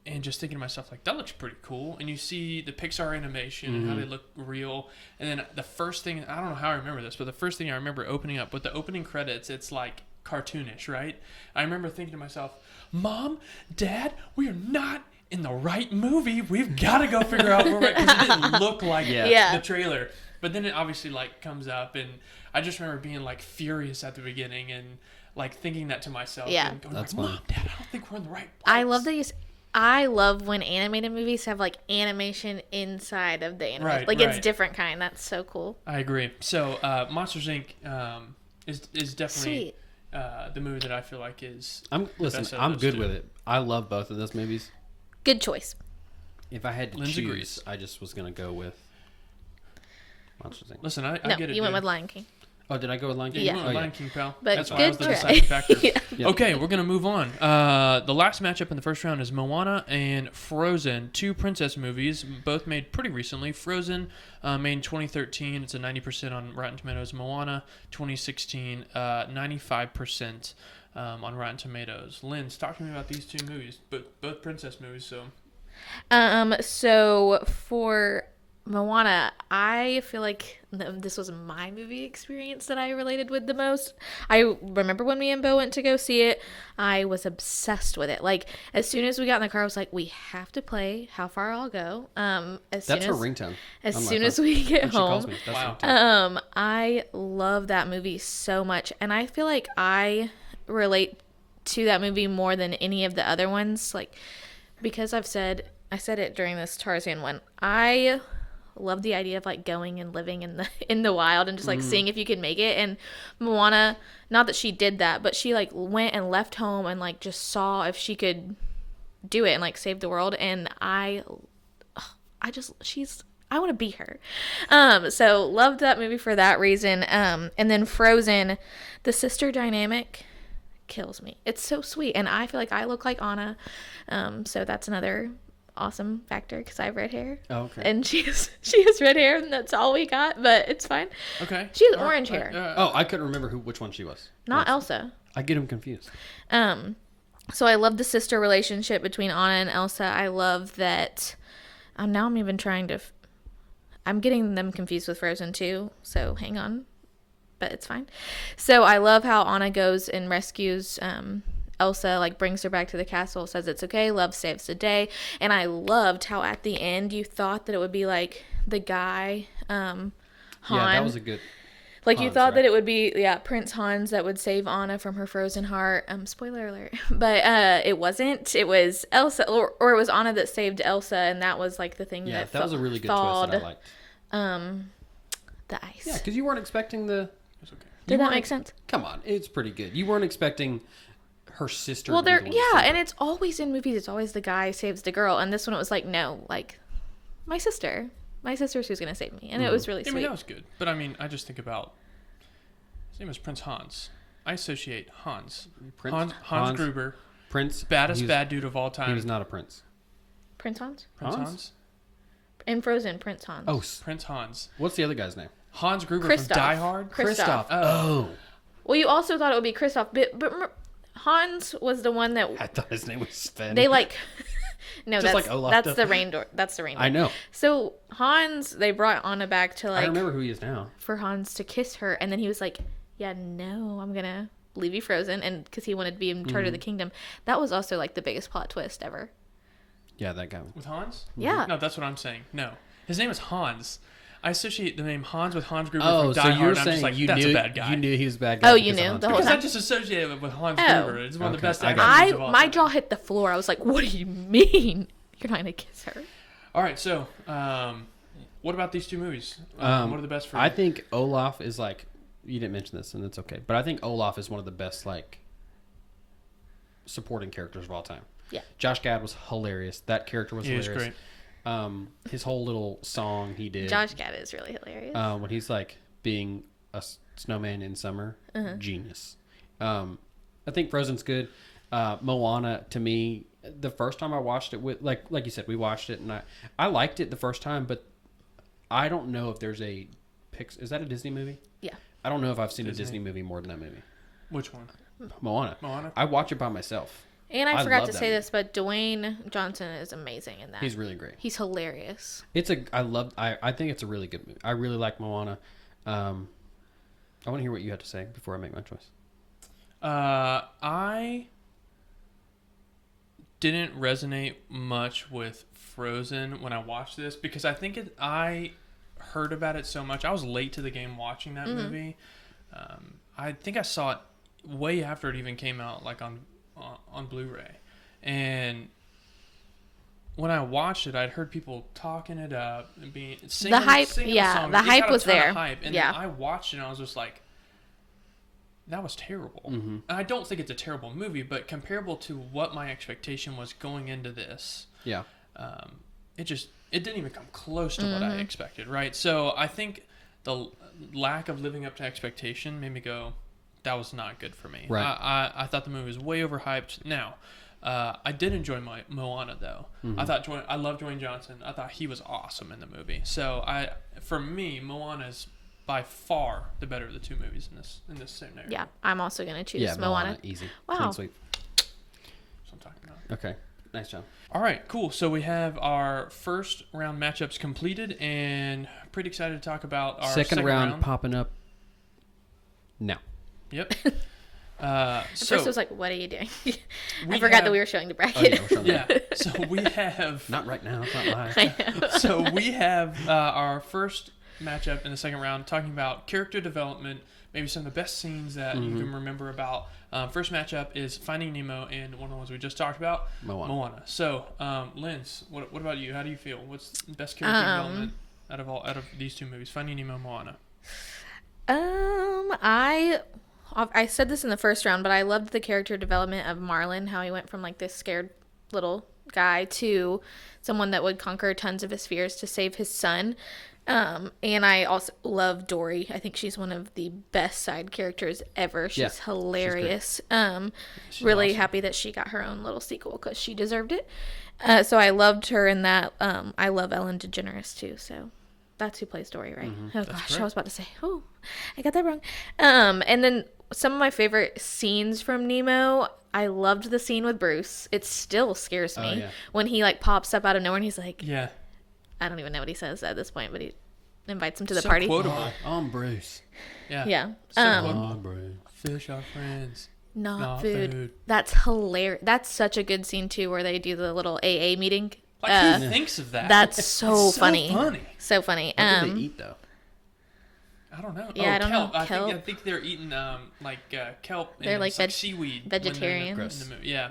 [SPEAKER 1] and just thinking to myself, like, that looks pretty cool. And you see the Pixar animation and how they look real. And then the first thing, I don't know how I remember this, but the first thing I remember opening up with the opening credits, it's like cartoonish, right? I remember thinking to myself, Mom, Dad, we are not in the right movie. We've got to go figure out where we're at, because it didn't look like the trailer. But then it obviously like comes up, and I just remember being like furious at the beginning and like thinking that to myself.
[SPEAKER 3] Yeah.
[SPEAKER 1] And going
[SPEAKER 2] That's
[SPEAKER 1] like,
[SPEAKER 2] funny.
[SPEAKER 1] Mom, Dad, I don't think we're in the right place.
[SPEAKER 3] I love that I love when animated movies have like animation inside of the animation.
[SPEAKER 1] Right,
[SPEAKER 3] like
[SPEAKER 1] right.
[SPEAKER 3] it's different kind. That's so cool.
[SPEAKER 1] I agree. So Monsters Inc. Is definitely the movie that I feel like is.
[SPEAKER 2] I'm good with it. I love both of those movies.
[SPEAKER 3] Good choice.
[SPEAKER 2] If I had to
[SPEAKER 1] Lindsey
[SPEAKER 2] choose,
[SPEAKER 1] agrees.
[SPEAKER 2] I just was gonna go with Monsters Inc.
[SPEAKER 1] Listen, I
[SPEAKER 3] No,
[SPEAKER 1] get it.
[SPEAKER 3] you went
[SPEAKER 1] dude.
[SPEAKER 3] with Lion King.
[SPEAKER 2] Oh, did I go with Lion King?
[SPEAKER 1] Yeah, you went with
[SPEAKER 2] Oh,
[SPEAKER 1] Lion King, pal.
[SPEAKER 3] But
[SPEAKER 1] That's why I
[SPEAKER 3] good
[SPEAKER 1] was the
[SPEAKER 3] try.
[SPEAKER 1] deciding factor.
[SPEAKER 3] Yeah.
[SPEAKER 2] Yep.
[SPEAKER 1] Okay, we're going to move on. The last matchup in the first round is Moana and Frozen, two princess movies, both made pretty recently. Frozen made in 2013. It's a 90% on Rotten Tomatoes. Moana, 2016, 95% on Rotten Tomatoes. Linz, talk to me about these two movies, but both princess movies.
[SPEAKER 3] So for Moana, I feel like this was my movie experience that I related with the most. I remember when me and Bo went to go see it, I was obsessed with it. Like, as soon as we got in the car, I was like, we have to play How Far I'll Go.
[SPEAKER 2] That's her ringtone.
[SPEAKER 3] As
[SPEAKER 2] on my
[SPEAKER 3] soon
[SPEAKER 2] phone.
[SPEAKER 3] as we get
[SPEAKER 2] When she calls
[SPEAKER 3] home.
[SPEAKER 2] me, that's
[SPEAKER 1] Wow.
[SPEAKER 2] her ringtone.
[SPEAKER 3] I love that movie so much, and I feel like I relate to that movie more than any of the other ones, like, because I said it during this Tarzan one. I love the idea of like going and living in the wild and just like seeing if you can make it. And Moana, not that she did that, but she like went and left home and like just saw if she could do it and like save the world. And I want to be her. So loved that movie for that reason. And then Frozen, the sister dynamic kills me. It's so sweet, and I feel like I look like Anna. So that's another awesome factor because I have red hair.
[SPEAKER 2] Oh, okay.
[SPEAKER 3] And she has red hair, and that's all we got, but it's fine.
[SPEAKER 1] Okay.
[SPEAKER 3] She has
[SPEAKER 1] All
[SPEAKER 3] orange
[SPEAKER 1] right,
[SPEAKER 3] hair.
[SPEAKER 2] Oh, I couldn't remember which one she was.
[SPEAKER 3] Not Elsa.
[SPEAKER 2] I get them confused.
[SPEAKER 3] So I love the sister relationship between Anna and Elsa. I love that. Now I'm even trying to. I'm getting them confused with Frozen too. So hang on, but it's fine. So I love how Anna goes and rescues Elsa, like brings her back to the castle, says it's okay, love saves the day. And I loved how at the end you thought that it would be like the guy, Han.
[SPEAKER 2] Yeah, that was a good.
[SPEAKER 3] Like, you
[SPEAKER 2] Hans,
[SPEAKER 3] thought
[SPEAKER 2] right?
[SPEAKER 3] that it would be, Prince Hans that would save Anna from her frozen heart. Spoiler alert. But it wasn't. It was Elsa, or it was Anna that saved Elsa, and that was, like, the thing
[SPEAKER 2] Yeah,
[SPEAKER 3] that
[SPEAKER 2] that was a really good
[SPEAKER 3] thawed,
[SPEAKER 2] twist that I liked.
[SPEAKER 3] the ice.
[SPEAKER 2] Yeah, because you weren't expecting the.
[SPEAKER 1] It's okay.
[SPEAKER 3] Did that make sense?
[SPEAKER 2] Come on, it's pretty good. You weren't expecting her sister.
[SPEAKER 3] Well,
[SPEAKER 2] to be the one to save
[SPEAKER 3] and
[SPEAKER 2] her.
[SPEAKER 3] it's always in movies, it's always the guy saves the girl, and this one it was like, no, like, my sister's who's going to save me, and it was really
[SPEAKER 1] I
[SPEAKER 3] sweet.
[SPEAKER 1] mean, that was good. But, I mean, I just think about... His name is Prince Hans. I associate Hans. Hans Gruber.
[SPEAKER 2] Prince.
[SPEAKER 1] Baddest bad dude of all time.
[SPEAKER 2] He was not a prince.
[SPEAKER 3] Prince Hans?
[SPEAKER 1] Prince
[SPEAKER 2] Hans?
[SPEAKER 1] Hans?
[SPEAKER 3] In Frozen, Prince Hans.
[SPEAKER 2] Oh,
[SPEAKER 1] Prince Hans.
[SPEAKER 2] what's the other guy's name?
[SPEAKER 1] Hans Gruber
[SPEAKER 3] Kristoff.
[SPEAKER 1] from Die Hard?
[SPEAKER 3] Kristoff.
[SPEAKER 2] Oh,
[SPEAKER 3] Well, you also thought it would be Kristoff, but remember, Hans was the one that
[SPEAKER 2] I thought his name was Sven.
[SPEAKER 3] they like. No,
[SPEAKER 2] Just
[SPEAKER 3] that's
[SPEAKER 2] like Olaf
[SPEAKER 3] that's
[SPEAKER 2] does.
[SPEAKER 3] the rain door. That's the rain door.
[SPEAKER 2] I know.
[SPEAKER 3] So Hans, they brought Anna back to
[SPEAKER 2] I
[SPEAKER 3] like
[SPEAKER 2] remember who he is now.
[SPEAKER 3] for Hans to kiss her, and then he was like, "Yeah, no, I'm gonna leave you frozen," and because he wanted to be in charge
[SPEAKER 2] Mm-hmm.
[SPEAKER 3] of the kingdom. That was also like the biggest plot twist ever.
[SPEAKER 2] Yeah, that guy.
[SPEAKER 1] With Hans?
[SPEAKER 3] Yeah.
[SPEAKER 1] No, that's what I'm saying. No. His name is Hans. I associate the name Hans with Hans Gruber
[SPEAKER 2] Oh,
[SPEAKER 1] from Die
[SPEAKER 2] so
[SPEAKER 1] Hard.
[SPEAKER 2] you're
[SPEAKER 1] and I'm
[SPEAKER 2] saying
[SPEAKER 1] just like,
[SPEAKER 2] you
[SPEAKER 1] that's
[SPEAKER 2] knew
[SPEAKER 1] a bad guy.
[SPEAKER 2] you knew he was a bad guy.
[SPEAKER 3] Oh, you
[SPEAKER 2] because of
[SPEAKER 3] knew
[SPEAKER 2] Hans
[SPEAKER 3] the whole
[SPEAKER 1] Because
[SPEAKER 2] Gruber.
[SPEAKER 1] I just associate it with Hans
[SPEAKER 3] Oh.
[SPEAKER 1] Gruber. It's one of the
[SPEAKER 2] Okay,
[SPEAKER 1] best
[SPEAKER 2] I
[SPEAKER 1] actors
[SPEAKER 2] got
[SPEAKER 1] of all
[SPEAKER 3] My
[SPEAKER 1] time.
[SPEAKER 3] jaw hit the floor. I was like, "What do you mean you're not gonna kiss her?"
[SPEAKER 1] All right, so what about these two movies? What are the best for you?
[SPEAKER 2] I think Olaf is like, you didn't mention this, and it's okay, but I think Olaf is one of the best like supporting characters of all time.
[SPEAKER 3] Yeah.
[SPEAKER 2] Josh Gad was hilarious. That character was
[SPEAKER 1] He is
[SPEAKER 2] hilarious.
[SPEAKER 1] great.
[SPEAKER 2] His whole little song he did.
[SPEAKER 3] Josh Gad is really hilarious.
[SPEAKER 2] When he's like being a snowman in summer, genius. I think Frozen's good. Moana, to me, the first time I watched it with like you said, we watched it and I liked it the first time, but I don't know if there's a is that a Disney movie?
[SPEAKER 3] Yeah.
[SPEAKER 2] I don't know if I've seen
[SPEAKER 1] Disney.
[SPEAKER 2] a Disney movie more than that movie.
[SPEAKER 1] Which one?
[SPEAKER 2] Moana.
[SPEAKER 1] Moana?
[SPEAKER 2] I watch it by myself.
[SPEAKER 3] And I forgot
[SPEAKER 2] love
[SPEAKER 3] to
[SPEAKER 2] that
[SPEAKER 3] say
[SPEAKER 2] movie.
[SPEAKER 3] this, but Dwayne Johnson is amazing in that.
[SPEAKER 2] He's really great.
[SPEAKER 3] He's hilarious.
[SPEAKER 2] I think it's a really good movie. I really like Moana. I want to hear what you have to say before I make my choice.
[SPEAKER 1] I didn't resonate much with Frozen when I watched this because I think I heard about it so much. I was late to the game watching that movie. I think I saw it way after it even came out, like on Blu-ray. And when I watched it, I'd heard people talking it up and singing
[SPEAKER 3] The hype,
[SPEAKER 1] singing
[SPEAKER 3] yeah,
[SPEAKER 1] the song.
[SPEAKER 3] the
[SPEAKER 1] It
[SPEAKER 3] hype
[SPEAKER 1] got a
[SPEAKER 3] was
[SPEAKER 1] ton of
[SPEAKER 3] there.
[SPEAKER 1] hype. And
[SPEAKER 3] Yeah.
[SPEAKER 1] then I watched it and I was just like, that was terrible.
[SPEAKER 2] Mm-hmm.
[SPEAKER 1] And I don't think it's a terrible movie, but comparable to what my expectation was going into this,
[SPEAKER 2] Yeah.
[SPEAKER 1] it didn't even come close to what I expected, right? So I think the lack of living up to expectation made me go, that was not good for me.
[SPEAKER 2] Right.
[SPEAKER 1] I thought the movie was way overhyped. Now, I did enjoy Moana though. I love Dwayne Johnson. I thought he was awesome in the movie. So for me, Moana is by far the better of the two movies in this scenario.
[SPEAKER 3] Yeah, I'm also going to choose
[SPEAKER 2] Yeah,
[SPEAKER 3] Moana.
[SPEAKER 2] easy.
[SPEAKER 3] Wow.
[SPEAKER 2] Clean sweep.
[SPEAKER 1] That's what I'm talking about.
[SPEAKER 2] Okay. Nice job.
[SPEAKER 1] All right, cool. So we have our first round matchups completed, and pretty excited to talk about our second round.
[SPEAKER 2] Popping up now.
[SPEAKER 1] Yep.
[SPEAKER 3] At
[SPEAKER 1] So
[SPEAKER 3] first I was like, what are you doing? I
[SPEAKER 1] we
[SPEAKER 3] forgot that
[SPEAKER 1] have-
[SPEAKER 3] we were showing the
[SPEAKER 2] Oh,
[SPEAKER 3] bracket.
[SPEAKER 2] yeah, we're showing
[SPEAKER 1] yeah.
[SPEAKER 2] that.
[SPEAKER 1] So we have
[SPEAKER 2] Not right now. It's not live.
[SPEAKER 3] I know.
[SPEAKER 1] so we have our first matchup in the second round, talking about character development, maybe some of the best scenes that you can remember about. First matchup is Finding Nemo and one of the ones we just talked about, Moana. So, Linz, what about you? How do you feel? What's the best character development out of these two movies, Finding Nemo and Moana?
[SPEAKER 3] I said this in the first round, but I loved the character development of Marlin, how he went from like this scared little guy to someone that would conquer tons of his fears to save his son. And I also love Dory. I think she's one of the best side characters ever. She's hilarious. Really
[SPEAKER 1] awesome.
[SPEAKER 3] happy that she got her own little sequel because she deserved it. So I loved her in that. I love Ellen DeGeneres too. So that's who plays Dory, right? Oh gosh,
[SPEAKER 1] correct.
[SPEAKER 3] I was about to say, oh, I got that wrong. And then some of my favorite scenes from Nemo. I loved the scene with Bruce. It still scares me when he like pops up out of nowhere and he's like,
[SPEAKER 1] Yeah.
[SPEAKER 3] I don't even know what he says at this point, but he invites him to the
[SPEAKER 1] So
[SPEAKER 3] party.
[SPEAKER 1] quotable.
[SPEAKER 2] I'm Bruce.
[SPEAKER 1] Yeah.
[SPEAKER 3] Yeah.
[SPEAKER 1] So quotable.
[SPEAKER 2] Bruce.
[SPEAKER 1] Fish are friends.
[SPEAKER 3] Not food. That's hilarious. That's such a good scene too, where they do the little AA meeting.
[SPEAKER 1] Like, who thinks of that?
[SPEAKER 3] That's so funny.
[SPEAKER 1] funny.
[SPEAKER 3] So funny.
[SPEAKER 2] What do they eat though?
[SPEAKER 1] I don't know.
[SPEAKER 3] Yeah, I don't
[SPEAKER 1] kelp.
[SPEAKER 3] know.
[SPEAKER 1] I
[SPEAKER 3] Kelp.
[SPEAKER 1] think they're eating kelp.
[SPEAKER 3] They're
[SPEAKER 1] and
[SPEAKER 3] like
[SPEAKER 1] it's like seaweed.
[SPEAKER 3] vegetarians.
[SPEAKER 2] Gross.
[SPEAKER 1] Yeah.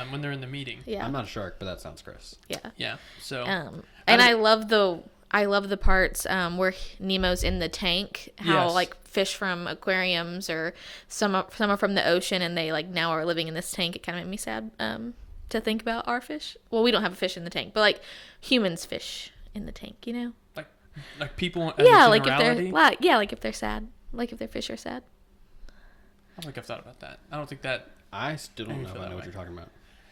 [SPEAKER 1] When they're in the meeting.
[SPEAKER 3] Yeah.
[SPEAKER 2] I'm not a shark, but that sounds gross.
[SPEAKER 3] Yeah.
[SPEAKER 1] Yeah. So.
[SPEAKER 3] And I love the parts where Nemo's in the tank. How
[SPEAKER 1] Yes.
[SPEAKER 3] like fish from aquariums or some are from the ocean, and they like now are living in this tank. It kind of made me sad to think about our fish. Well, we don't have a fish in the tank, but like humans fish in the tank. You know.
[SPEAKER 1] Like people.
[SPEAKER 3] Yeah, like if
[SPEAKER 1] generality?
[SPEAKER 3] they're like if they're sad, like if their fish are sad.
[SPEAKER 1] I don't think I've thought about that. I don't think that.
[SPEAKER 2] I still don't know
[SPEAKER 1] feel
[SPEAKER 2] if I
[SPEAKER 1] that
[SPEAKER 2] know what
[SPEAKER 1] way.
[SPEAKER 2] you're talking about.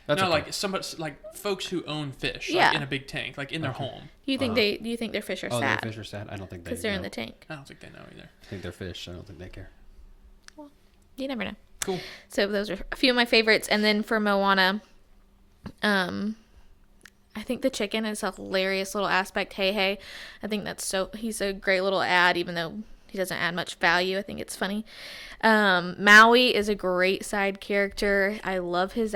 [SPEAKER 1] No,
[SPEAKER 2] okay.
[SPEAKER 1] like somebody, like folks who own fish,
[SPEAKER 3] Yeah.
[SPEAKER 1] like in a big tank, like in their home.
[SPEAKER 3] Do you think do you think their fish are
[SPEAKER 2] Oh,
[SPEAKER 3] sad?
[SPEAKER 2] their fish are sad? I don't think they
[SPEAKER 3] Because they're in
[SPEAKER 2] know.
[SPEAKER 3] the tank.
[SPEAKER 1] I don't think they know either.
[SPEAKER 2] I think they're fish. I don't think they care.
[SPEAKER 3] You never know.
[SPEAKER 1] Cool.
[SPEAKER 3] So those are a few of my favorites. And then for Moana, I think the chicken is a hilarious little aspect. Hey, I think he's a great little ad, even though he doesn't add much value. I think it's funny. Maui is a great side character. I love his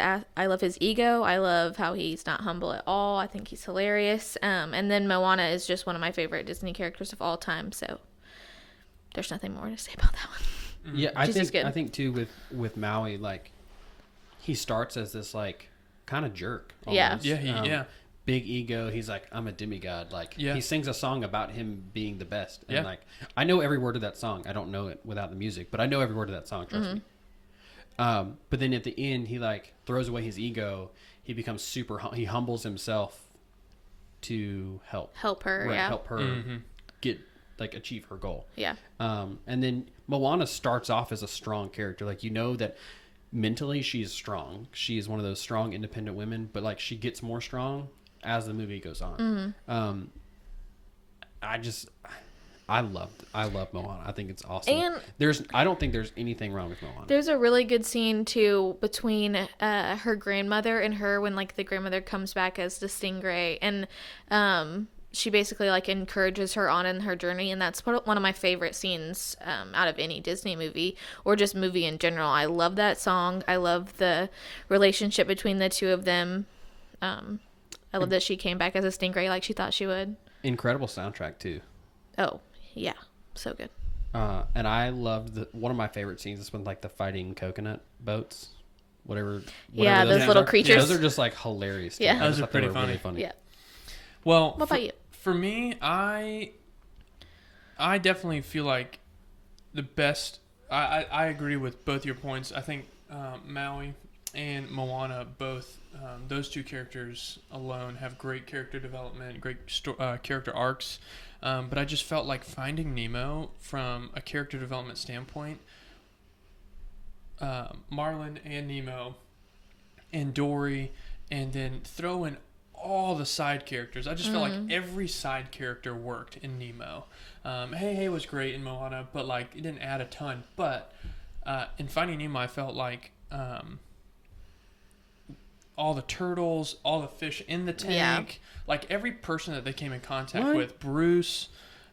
[SPEAKER 3] ego. I love how he's not humble at all. I think he's hilarious. And then Moana is just one of my favorite Disney characters of all time. So there's nothing more to say about that one.
[SPEAKER 2] Yeah,
[SPEAKER 3] She's good.
[SPEAKER 2] I think too with Maui, like he starts as this like kind of jerk.
[SPEAKER 3] Yeah.
[SPEAKER 2] Almost.
[SPEAKER 1] Yeah.
[SPEAKER 2] Big ego. He's like, I'm a demigod. Like he sings a song about him being the best. And like I know every word of that song. I don't know it without the music, but I know every word of that song. Trust me. But then at the end, he like throws away his ego. He becomes he humbles himself to help
[SPEAKER 3] Help her.
[SPEAKER 2] get like achieve her goal.
[SPEAKER 3] Yeah.
[SPEAKER 2] And then Moana starts off as a strong character. Like, you know that mentally she's strong. She is one of those strong, independent women, but like she gets more strong as the movie goes on. I love Moana. I think it's awesome.
[SPEAKER 3] And
[SPEAKER 2] I don't think there's anything wrong with Moana.
[SPEAKER 3] there's a really good scene too between her grandmother and her when like the grandmother comes back as the stingray, and she basically like encourages her on in her journey, and that's one of my favorite scenes out of any Disney movie or just movie in general. I love that song. I love the relationship between the two of them. I love that she came back as a stingray like she thought she would.
[SPEAKER 2] Incredible soundtrack too.
[SPEAKER 3] Oh yeah, so good.
[SPEAKER 2] And I loved one of my favorite scenes is when like the fighting coconut boats, whatever
[SPEAKER 3] Yeah, those little creatures.
[SPEAKER 2] Yeah, those are just like hilarious.
[SPEAKER 3] Yeah.
[SPEAKER 2] Me.
[SPEAKER 1] Those are pretty
[SPEAKER 2] Really
[SPEAKER 1] funny.
[SPEAKER 3] Yeah.
[SPEAKER 1] Well,
[SPEAKER 3] What about you?
[SPEAKER 1] For me, I definitely feel like the best. I agree with both your points. I think Maui and Moana both. Those two characters alone have great character development, great character arcs. But I just felt like Finding Nemo, from a character development standpoint, Marlin and Nemo and Dory, and then throw in all the side characters. I just felt like every side character worked in Nemo. Hey was great in Moana, but like it didn't add a ton. But in Finding Nemo, I felt like all the turtles, all the fish in the tank, like every person that they came in contact with, Bruce.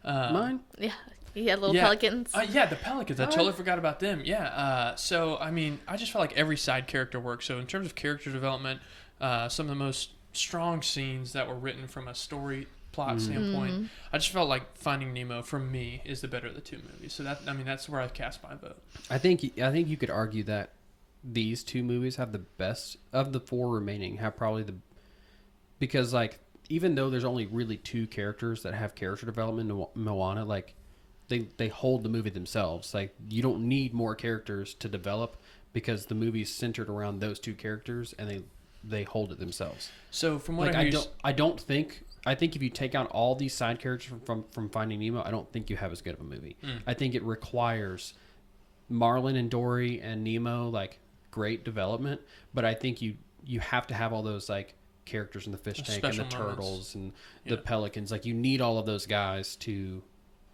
[SPEAKER 2] Mine?
[SPEAKER 3] Yeah. You had little pelicans.
[SPEAKER 1] Yeah, the pelicans. I totally forgot about them. Yeah. So, I mean, I just felt like every side character worked. So, in terms of character development, some of the most strong scenes that were written from a story plot standpoint, I just felt like Finding Nemo, for me, is the better of the two movies. So, that's where I cast my vote.
[SPEAKER 2] I think you could argue that these two movies have the best of the four remaining. Have probably because like even though there's only really two characters that have character development in Moana, like they hold the movie themselves. Like you don't need more characters to develop because the movie's centered around those two characters and they hold it themselves.
[SPEAKER 1] So from what
[SPEAKER 2] like I think if you take out all these side characters from Finding Nemo, I don't think you have as good of a movie. I think it requires Marlin and Dory and Nemo like great development, but I think you have to have all those like characters in the fish tank and the turtles and the pelicans. Like you need all of those guys to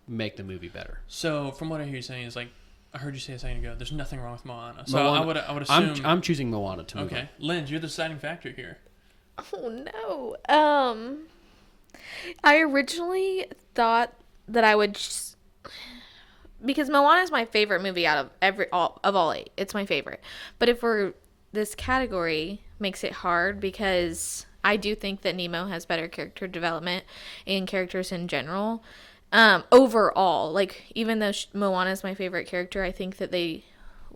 [SPEAKER 2] make the movie better.
[SPEAKER 1] So from what I hear you saying is like, I heard you say a second ago, there's nothing wrong with Moana. So I would assume
[SPEAKER 2] I'm choosing Moana to move on.
[SPEAKER 1] Linz, you're the deciding factor here.
[SPEAKER 3] Oh no. I originally thought that I would because Moana is my favorite movie out of all 8. It's my favorite. But if this category makes it hard because I do think that Nemo has better character development and characters in general. Overall, like even though Moana is my favorite character, I think that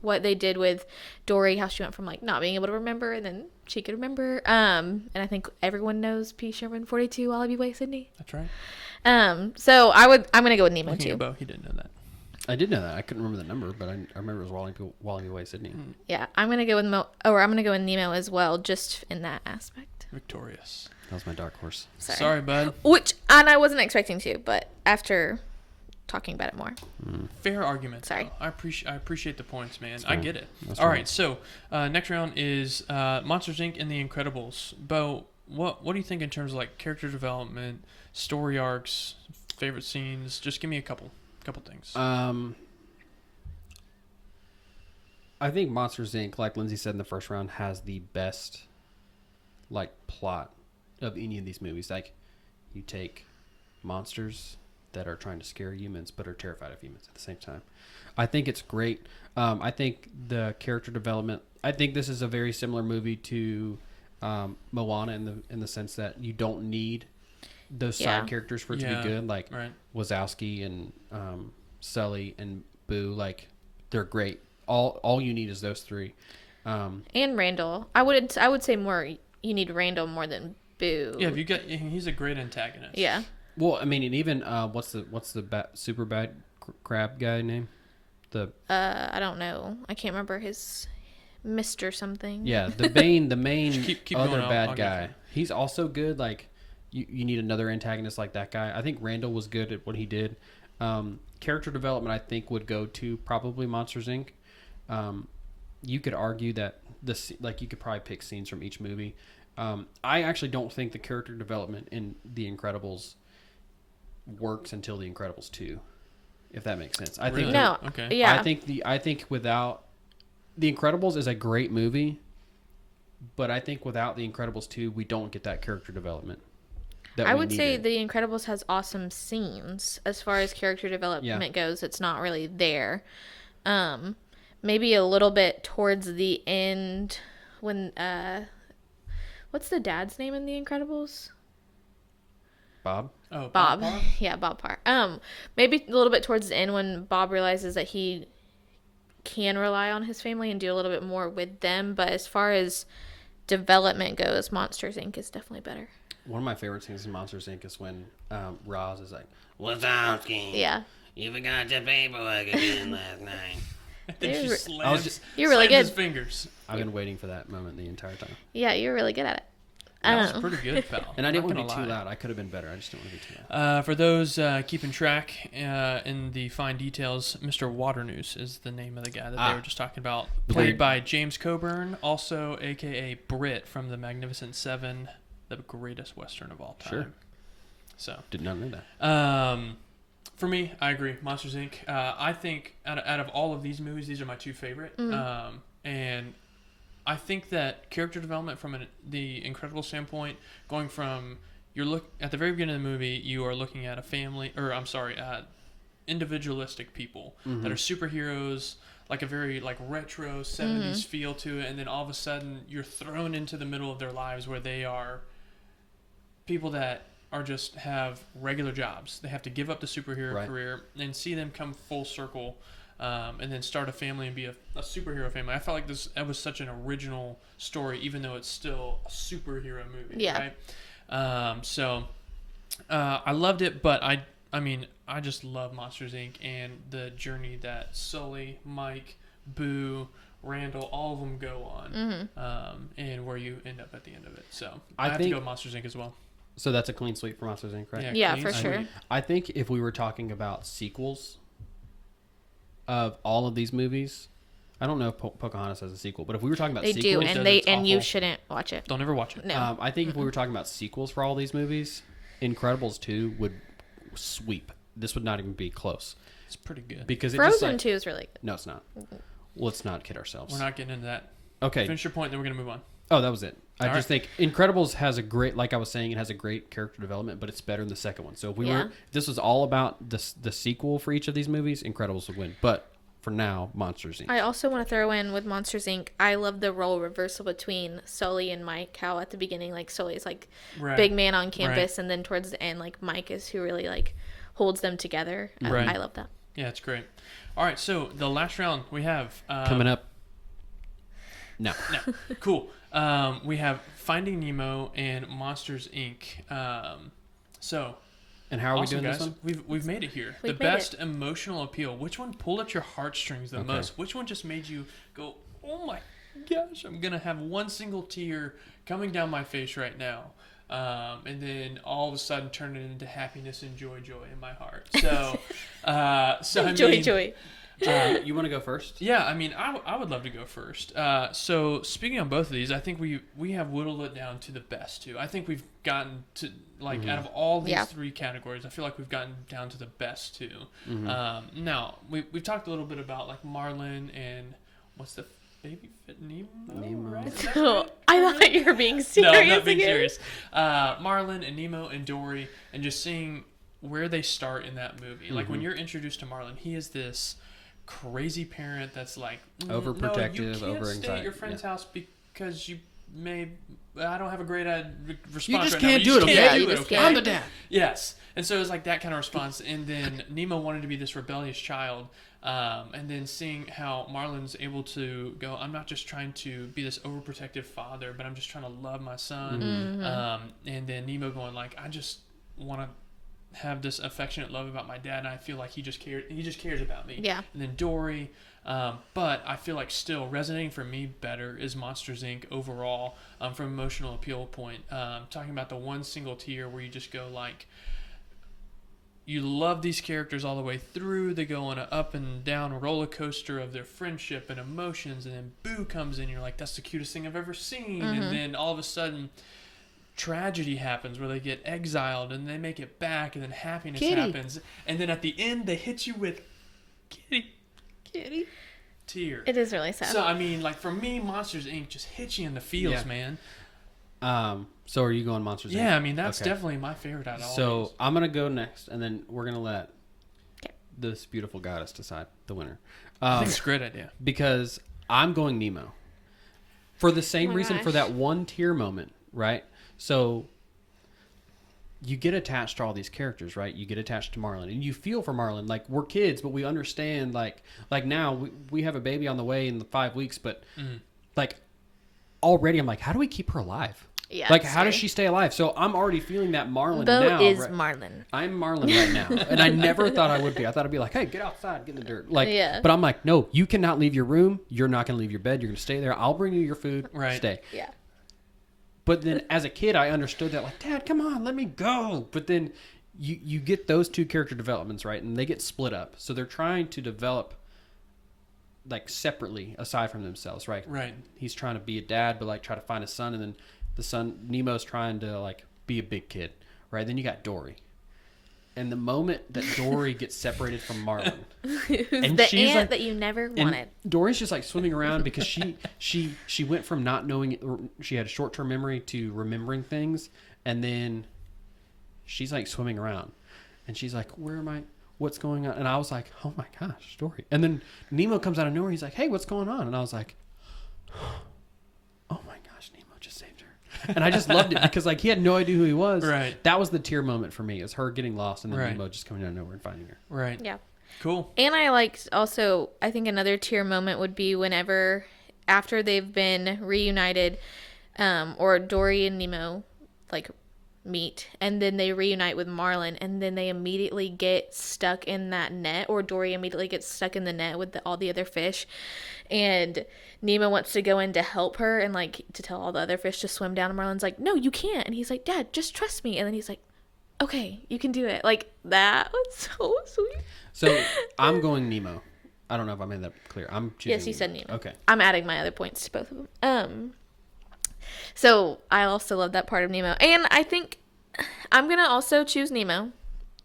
[SPEAKER 3] what they did with Dory, how she went from like not being able to remember and then she could remember. And I think everyone knows P. Sherman 42 Wallaby Way, Sydney.
[SPEAKER 1] That's right.
[SPEAKER 3] So I'm gonna go with Nemo
[SPEAKER 1] Looking
[SPEAKER 3] too.
[SPEAKER 1] at Bo, he didn't know that.
[SPEAKER 2] I did know that. I couldn't remember the number, but I remember it was Wallaby Way, Sydney.
[SPEAKER 3] Yeah, I'm gonna go with I'm gonna go with Nemo as well, just in that aspect.
[SPEAKER 1] Victorious.
[SPEAKER 2] That was my dark horse.
[SPEAKER 1] Sorry, bud.
[SPEAKER 3] And I wasn't expecting to, but after talking about it more.
[SPEAKER 1] Fair argument.
[SPEAKER 3] Sorry.
[SPEAKER 1] Though. I appreciate the points, man.
[SPEAKER 2] Cool.
[SPEAKER 1] I get it.
[SPEAKER 2] That's
[SPEAKER 1] All
[SPEAKER 2] cool.
[SPEAKER 1] right, so next round is Monsters Inc. and The Incredibles. Bo, what do you think in terms of like character development, story arcs, favorite scenes? Just give me a couple things.
[SPEAKER 2] I think Monsters Inc., like Lindsay said in the first round, has the best like plot of any of these movies. Like you take monsters that are trying to scare humans but are terrified of humans at the same time. I think it's great. I think the character development, I think this is a very similar movie to Moana in the sense that you don't need those side characters for it to be good. Like Wazowski and Sully and Boo, like they're great. All you need is those three.
[SPEAKER 3] And Randall. I would say more. You need Randall more than Boo.
[SPEAKER 1] Yeah, he's a great antagonist.
[SPEAKER 3] Yeah.
[SPEAKER 2] Well, I mean, and even what's the super bad crab guy name?
[SPEAKER 3] I don't know. I can't remember his Mr. something.
[SPEAKER 2] Yeah, the main
[SPEAKER 1] keep
[SPEAKER 2] other
[SPEAKER 1] going,
[SPEAKER 2] bad guy. He's also good. Like you need another antagonist like that guy. I think Randall was good at what he did. Character development, I think, would go to probably Monsters Inc. You could argue that you could probably pick scenes from each movie. I actually don't think the character development in The Incredibles works until The Incredibles 2. if that makes sense.
[SPEAKER 1] Really?
[SPEAKER 2] think
[SPEAKER 3] No.
[SPEAKER 1] Okay.
[SPEAKER 3] Yeah.
[SPEAKER 2] I think without The Incredibles is a great movie, but I think without The Incredibles 2, we don't get that character development.
[SPEAKER 3] I would say The Incredibles has awesome scenes. As far as character development goes, it's not really there. Maybe a little bit towards the end when what's the dad's name in The Incredibles?
[SPEAKER 2] Bob.
[SPEAKER 1] Oh,
[SPEAKER 3] Bob.
[SPEAKER 1] Parr?
[SPEAKER 3] Yeah, Bob Parr. Maybe a little bit towards the end when Bob realizes that he can rely on his family and do a little bit more with them. But as far as development goes, Monsters Inc. is definitely better.
[SPEAKER 2] One of my favorite scenes in Monsters Inc. is when Roz is like, "What's up, King?
[SPEAKER 3] Yeah.
[SPEAKER 2] You forgot your paperwork again last night."
[SPEAKER 1] And then she
[SPEAKER 3] You're-
[SPEAKER 1] slams,
[SPEAKER 3] You're really
[SPEAKER 1] slams his
[SPEAKER 3] good.
[SPEAKER 1] fingers.
[SPEAKER 2] I've been waiting for that moment the entire time.
[SPEAKER 3] Yeah, you're really good at it.
[SPEAKER 1] That was pretty good, pal.
[SPEAKER 2] And I didn't
[SPEAKER 1] Not
[SPEAKER 2] want to be
[SPEAKER 1] gonna
[SPEAKER 2] too
[SPEAKER 1] lie.
[SPEAKER 2] loud. I could have been better. I just didn't want to be too loud.
[SPEAKER 1] For those keeping track in the fine details, Mr. Waternoose is the name of the guy that they were just talking about. Played by James Coburn, also a.k.a. Britt from The Magnificent Seven, the greatest Western of all time.
[SPEAKER 2] Sure.
[SPEAKER 1] So,
[SPEAKER 2] Did not know that.
[SPEAKER 1] for me, I agree. Monsters, Inc. I think out of all of these movies, these are my two favorite. And I think that character development from the Incredible standpoint, going from at the very beginning of the movie, you are looking at a family, or I'm sorry, individualistic people that are superheroes, like a very like retro 70s feel to it, and then all of a sudden you're thrown into the middle of their lives where they are people that are just have regular jobs. They have to give up the superhero career and see them come full circle. And then start a family and be a superhero family. I felt like that was such an original story, even though it's still a superhero movie.
[SPEAKER 3] Yeah.
[SPEAKER 1] Right. So I loved it, but I just love Monsters Inc. and the journey that Sully, Mike, Boo, Randall, all of them go on, and where you end up at the end of it. So I have to go Monsters Inc. as well.
[SPEAKER 2] So that's a clean sweep for Monsters Inc., right?
[SPEAKER 3] Yeah,
[SPEAKER 1] clean
[SPEAKER 3] for
[SPEAKER 1] sweep.
[SPEAKER 3] sure.
[SPEAKER 2] I think if we were talking about sequels of all of these movies, I don't know if Pocahontas has a sequel, but if we were talking about
[SPEAKER 3] They
[SPEAKER 2] sequels,
[SPEAKER 3] do, and
[SPEAKER 1] it's
[SPEAKER 3] you
[SPEAKER 1] awful.
[SPEAKER 3] shouldn't watch it.
[SPEAKER 1] Don't ever watch it.
[SPEAKER 3] No.
[SPEAKER 2] I think if we were talking about sequels for all these movies, Incredibles 2 would sweep. This would not even be close
[SPEAKER 1] It's pretty good.
[SPEAKER 2] because it just
[SPEAKER 3] Frozen
[SPEAKER 2] like,
[SPEAKER 3] 2 is really good.
[SPEAKER 2] no, it's not. Let's not kid ourselves.
[SPEAKER 1] We're not getting into that.
[SPEAKER 2] Okay.
[SPEAKER 1] Finish your point, then we're gonna move on.
[SPEAKER 2] Oh, that was it. I
[SPEAKER 1] All
[SPEAKER 2] just think Incredibles has a great, like I was saying, it has a great character development, but it's better than the second one. So if if this was all about the sequel for each of these movies, Incredibles would win. But for now, Monsters Inc.
[SPEAKER 3] I also want to throw in with Monsters Inc. I love the role reversal between Sully and Mike. How at the beginning, like Sully's like big man on campus, and then towards the end, like Mike is who really like holds them together. I love that.
[SPEAKER 1] Yeah, it's great. All right, so the last round we have
[SPEAKER 2] Coming up. No.
[SPEAKER 1] Cool. We have Finding Nemo and Monsters Inc.
[SPEAKER 2] And how are we
[SPEAKER 1] awesome,
[SPEAKER 2] doing
[SPEAKER 1] guys.
[SPEAKER 2] this one?
[SPEAKER 1] We've made it here.
[SPEAKER 3] We've
[SPEAKER 1] the
[SPEAKER 3] made
[SPEAKER 1] best emotional appeal. Which one pulled at your heartstrings the most? Which one just made you go, oh my gosh, I'm gonna have one single tear coming down my face right now, and then all of a sudden turn it into happiness and joy in my heart. So,
[SPEAKER 3] Joy.
[SPEAKER 2] You want to go first?
[SPEAKER 1] Yeah, I mean, I would love to go first. So speaking on both of these, I think we have whittled it down to the best two. I think we've gotten to out of all these three categories, I feel like we've gotten down to the best two. Now we've talked a little bit about like Marlin and what's the baby fit Nemo? Right? Is that right?
[SPEAKER 3] I thought you were being serious.
[SPEAKER 1] No, I'm not being
[SPEAKER 3] again.
[SPEAKER 1] serious. Marlin and Nemo and Dory, and just seeing where they start in that movie. Like when you're introduced to Marlin, he is this crazy parent that's like
[SPEAKER 2] Overprotective,
[SPEAKER 1] no, you can't
[SPEAKER 2] over-anxiety.
[SPEAKER 1] stay at your friend's house because you may I don't have a great response.
[SPEAKER 2] You just
[SPEAKER 1] right
[SPEAKER 2] can't
[SPEAKER 1] now.
[SPEAKER 2] do it, okay?
[SPEAKER 3] Yeah,
[SPEAKER 1] do
[SPEAKER 3] you
[SPEAKER 1] it,
[SPEAKER 3] just
[SPEAKER 1] okay?
[SPEAKER 3] can't.
[SPEAKER 2] I'm the dad.
[SPEAKER 1] Yes, and so it's like that kind of response. And then Nemo wanted to be this rebellious child, and then seeing how Marlin's able to go, I'm not just trying to be this overprotective father, but I'm just trying to love my son. And then Nemo going like, I just want to have this affectionate love about my dad, and I feel like he just cares about me.
[SPEAKER 3] Yeah.
[SPEAKER 1] And then Dory, but I feel like still resonating for me better is Monsters Inc. overall, from emotional appeal point. Talking about the one single tear where you just go like, you love these characters all the way through. They go on an up and down roller coaster of their friendship and emotions, and then Boo comes in. You're like, that's the cutest thing I've ever seen. And then all of a sudden, tragedy happens where they get exiled and they make it back, and then happiness
[SPEAKER 2] Kitty.
[SPEAKER 1] happens, and then at the end they hit you with kitty tear.
[SPEAKER 3] It is really sad.
[SPEAKER 1] So I mean, like for me, Monsters Inc. just hits you in the feels,
[SPEAKER 2] Yeah.
[SPEAKER 1] man.
[SPEAKER 2] So are you going Monsters Inc.?
[SPEAKER 1] Yeah, I mean that's
[SPEAKER 2] Okay.
[SPEAKER 1] definitely my favorite out of all
[SPEAKER 2] So
[SPEAKER 1] these.
[SPEAKER 2] I'm gonna go next, and then we're gonna let
[SPEAKER 3] Okay.
[SPEAKER 2] this beautiful goddess decide the winner.
[SPEAKER 1] I think it's a great idea.
[SPEAKER 2] Because I'm going Nemo for the same
[SPEAKER 3] Oh my
[SPEAKER 2] reason, for
[SPEAKER 3] gosh.
[SPEAKER 2] that one tear moment, right? So you get attached to all these characters, right? You get attached to Marlin, and you feel for Marlin. Like, we're kids, but we understand. Like now we have a baby on the way in the 5 weeks, but like already I'm like, how do we keep her alive?
[SPEAKER 3] Yeah,
[SPEAKER 2] Like,
[SPEAKER 3] it's
[SPEAKER 2] how does
[SPEAKER 3] scary.
[SPEAKER 2] she stay alive? So I'm already feeling that Marlin
[SPEAKER 3] Bo
[SPEAKER 2] now.
[SPEAKER 3] is
[SPEAKER 2] right?
[SPEAKER 3] Marlin.
[SPEAKER 2] I'm Marlin right now, and I never thought I would be. I thought I'd be like, "Hey, get outside, get in the dirt." Like,
[SPEAKER 3] Yeah.
[SPEAKER 2] but I'm like, "No, you cannot leave your room. You're not going to leave your bed. You're going to stay there. I'll bring you your food.
[SPEAKER 1] Right.
[SPEAKER 2] Stay."
[SPEAKER 3] Yeah.
[SPEAKER 2] But then, as a kid, I understood that, like, "Dad, come on, let me go." But then, you get those two character developments, right, and they get split up. So they're trying to develop like separately, aside from themselves, right?
[SPEAKER 1] Right.
[SPEAKER 2] He's trying to be a dad, but like try to find a son, and then the son Nemo's trying to like be a big kid, right? Then you got Dory, and the moment that Dory gets separated from Marlin,
[SPEAKER 3] Who's
[SPEAKER 2] and
[SPEAKER 3] the
[SPEAKER 2] she's
[SPEAKER 3] aunt
[SPEAKER 2] like-
[SPEAKER 3] that you never
[SPEAKER 2] and
[SPEAKER 3] wanted.
[SPEAKER 2] Dory's just like swimming around because she went from not knowing, she had a short term memory to remembering things, and then she's like swimming around, and she's like, "Where am I? What's going on?" And I was like, "Oh my gosh, Dory!" And then Nemo comes out of nowhere. He's like, "Hey, what's going on?" And I was like, "Oh my gosh, Nemo just saved her!" And I just loved it because like he had no idea who he was.
[SPEAKER 1] Right.
[SPEAKER 2] That was the tear moment for me. Is her getting lost and then
[SPEAKER 1] Right.
[SPEAKER 2] Nemo just coming out of nowhere and finding her.
[SPEAKER 1] Right.
[SPEAKER 3] Yeah.
[SPEAKER 1] Cool.
[SPEAKER 3] And I liked also, I think another tear moment would be whenever, after they've been reunited, or Dory and Nemo, like, meet, and then they reunite with Marlin, and then they immediately get stuck in that net, or Dory immediately gets stuck in the net with all the other fish, and Nemo wants to go in to help her, and, like, to tell all the other fish to swim down, and Marlin's like, "No, you can't," and he's like, "Dad, just trust me," and then he's like, "Okay, you can do it." Like, that was so sweet.
[SPEAKER 2] So I'm going Nemo. I don't know if I made that clear. I'm choosing.
[SPEAKER 3] Yes, you said Nemo.
[SPEAKER 2] Okay.
[SPEAKER 3] I'm adding my other points to both of them. So I also love that part of Nemo, and I think I'm gonna also choose Nemo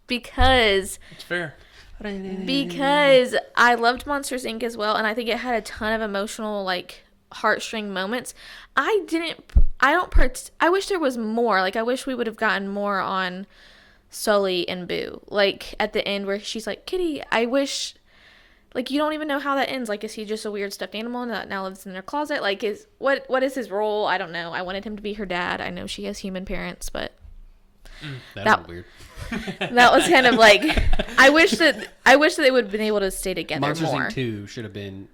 [SPEAKER 3] because
[SPEAKER 1] It's fair.
[SPEAKER 3] I loved Monsters Inc. as well, and I think it had a ton of emotional, like, heartstring moments. I wish there was more. Like, I wish we would have gotten more on Sully and Boo. Like, at the end where she's like, "Kitty, I wish," like, you don't even know how that ends. Like, is he just a weird stuffed animal that now lives in their closet? Like, what is his role? I don't know. I wanted him to be her dad. I know she has human parents, but
[SPEAKER 2] That's weird.
[SPEAKER 3] that was kind of like, I wish that they would have been able to stay together
[SPEAKER 2] Monsters
[SPEAKER 3] more.
[SPEAKER 2] Inc. 2 should have been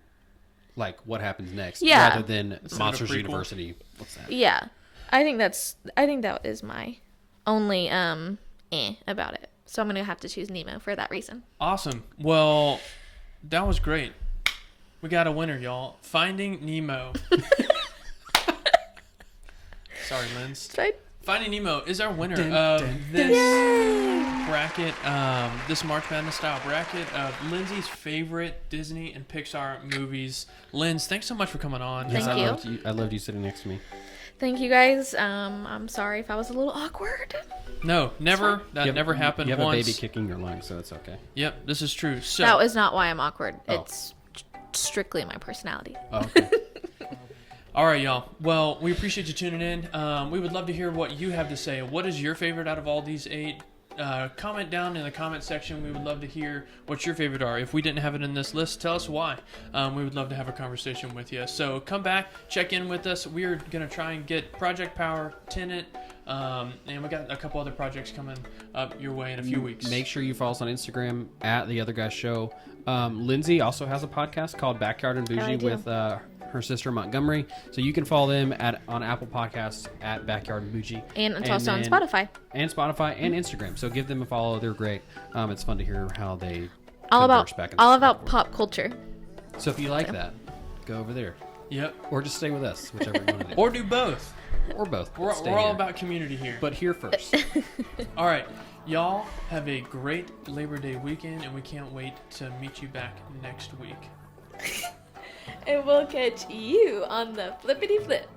[SPEAKER 2] like what happens next,
[SPEAKER 3] Yeah.
[SPEAKER 2] rather than
[SPEAKER 1] of a
[SPEAKER 2] Monsters
[SPEAKER 1] prequel.
[SPEAKER 2] University. What's that?
[SPEAKER 3] Yeah, I think that is my only about it. So I'm gonna have to choose Nemo for that reason.
[SPEAKER 1] Awesome. Well, that was great. We got a winner, y'all. Finding Nemo. Sorry, Linz. Finding Nemo is our winner of this bracket, this March Madness style bracket of Lindsay's favorite Disney and Pixar movies. Linz, thanks so much for coming on.
[SPEAKER 3] Thank you.
[SPEAKER 2] I loved you sitting next to me.
[SPEAKER 3] Thank you guys. I'm sorry if I was a little awkward.
[SPEAKER 1] No, never. That never happened
[SPEAKER 2] You have
[SPEAKER 1] once.
[SPEAKER 2] a baby kicking your leg, so it's okay.
[SPEAKER 1] Yep, this is true. So
[SPEAKER 3] That was not why I'm awkward.
[SPEAKER 2] Oh.
[SPEAKER 3] It's strictly my personality.
[SPEAKER 2] Oh, okay.
[SPEAKER 1] all right, y'all. Well, we appreciate you tuning in. We would love to hear what you have to say. What is your favorite out of all these 8? Comment down in the comment section. We would love to hear what your favorite are. If we didn't have it in this list, tell us why. We would love to have a conversation with you. So come back, check in with us. We're going to try and get Project Power, Tenet, and we got a couple other projects coming up your way in a few weeks.
[SPEAKER 2] Make sure you follow us on Instagram at The Other Guys Show. Lindsay also has a podcast called Backyard and
[SPEAKER 3] I
[SPEAKER 2] Bougie
[SPEAKER 3] do.
[SPEAKER 2] with her sister Montgomery. So you can follow them on Apple Podcasts at Backyard and Bougie.
[SPEAKER 3] And it's also on
[SPEAKER 2] then-
[SPEAKER 3] Spotify.
[SPEAKER 2] And Spotify and Instagram. So give them a follow. They're great. It's fun to hear how they
[SPEAKER 3] All
[SPEAKER 2] converse
[SPEAKER 3] about
[SPEAKER 2] back and
[SPEAKER 3] all
[SPEAKER 2] forth.
[SPEAKER 3] about pop culture.
[SPEAKER 2] So if you like that, go over there.
[SPEAKER 1] Yep.
[SPEAKER 2] Or just stay with us, whichever you want to do.
[SPEAKER 1] Or do both.
[SPEAKER 2] Or both.
[SPEAKER 1] We're
[SPEAKER 2] Stay
[SPEAKER 1] all
[SPEAKER 2] here.
[SPEAKER 1] about community here.
[SPEAKER 2] But here first.
[SPEAKER 1] All right. Y'all have a great Labor Day weekend, and we can't wait to meet you back next week.
[SPEAKER 3] And we'll catch you on the flippity flip.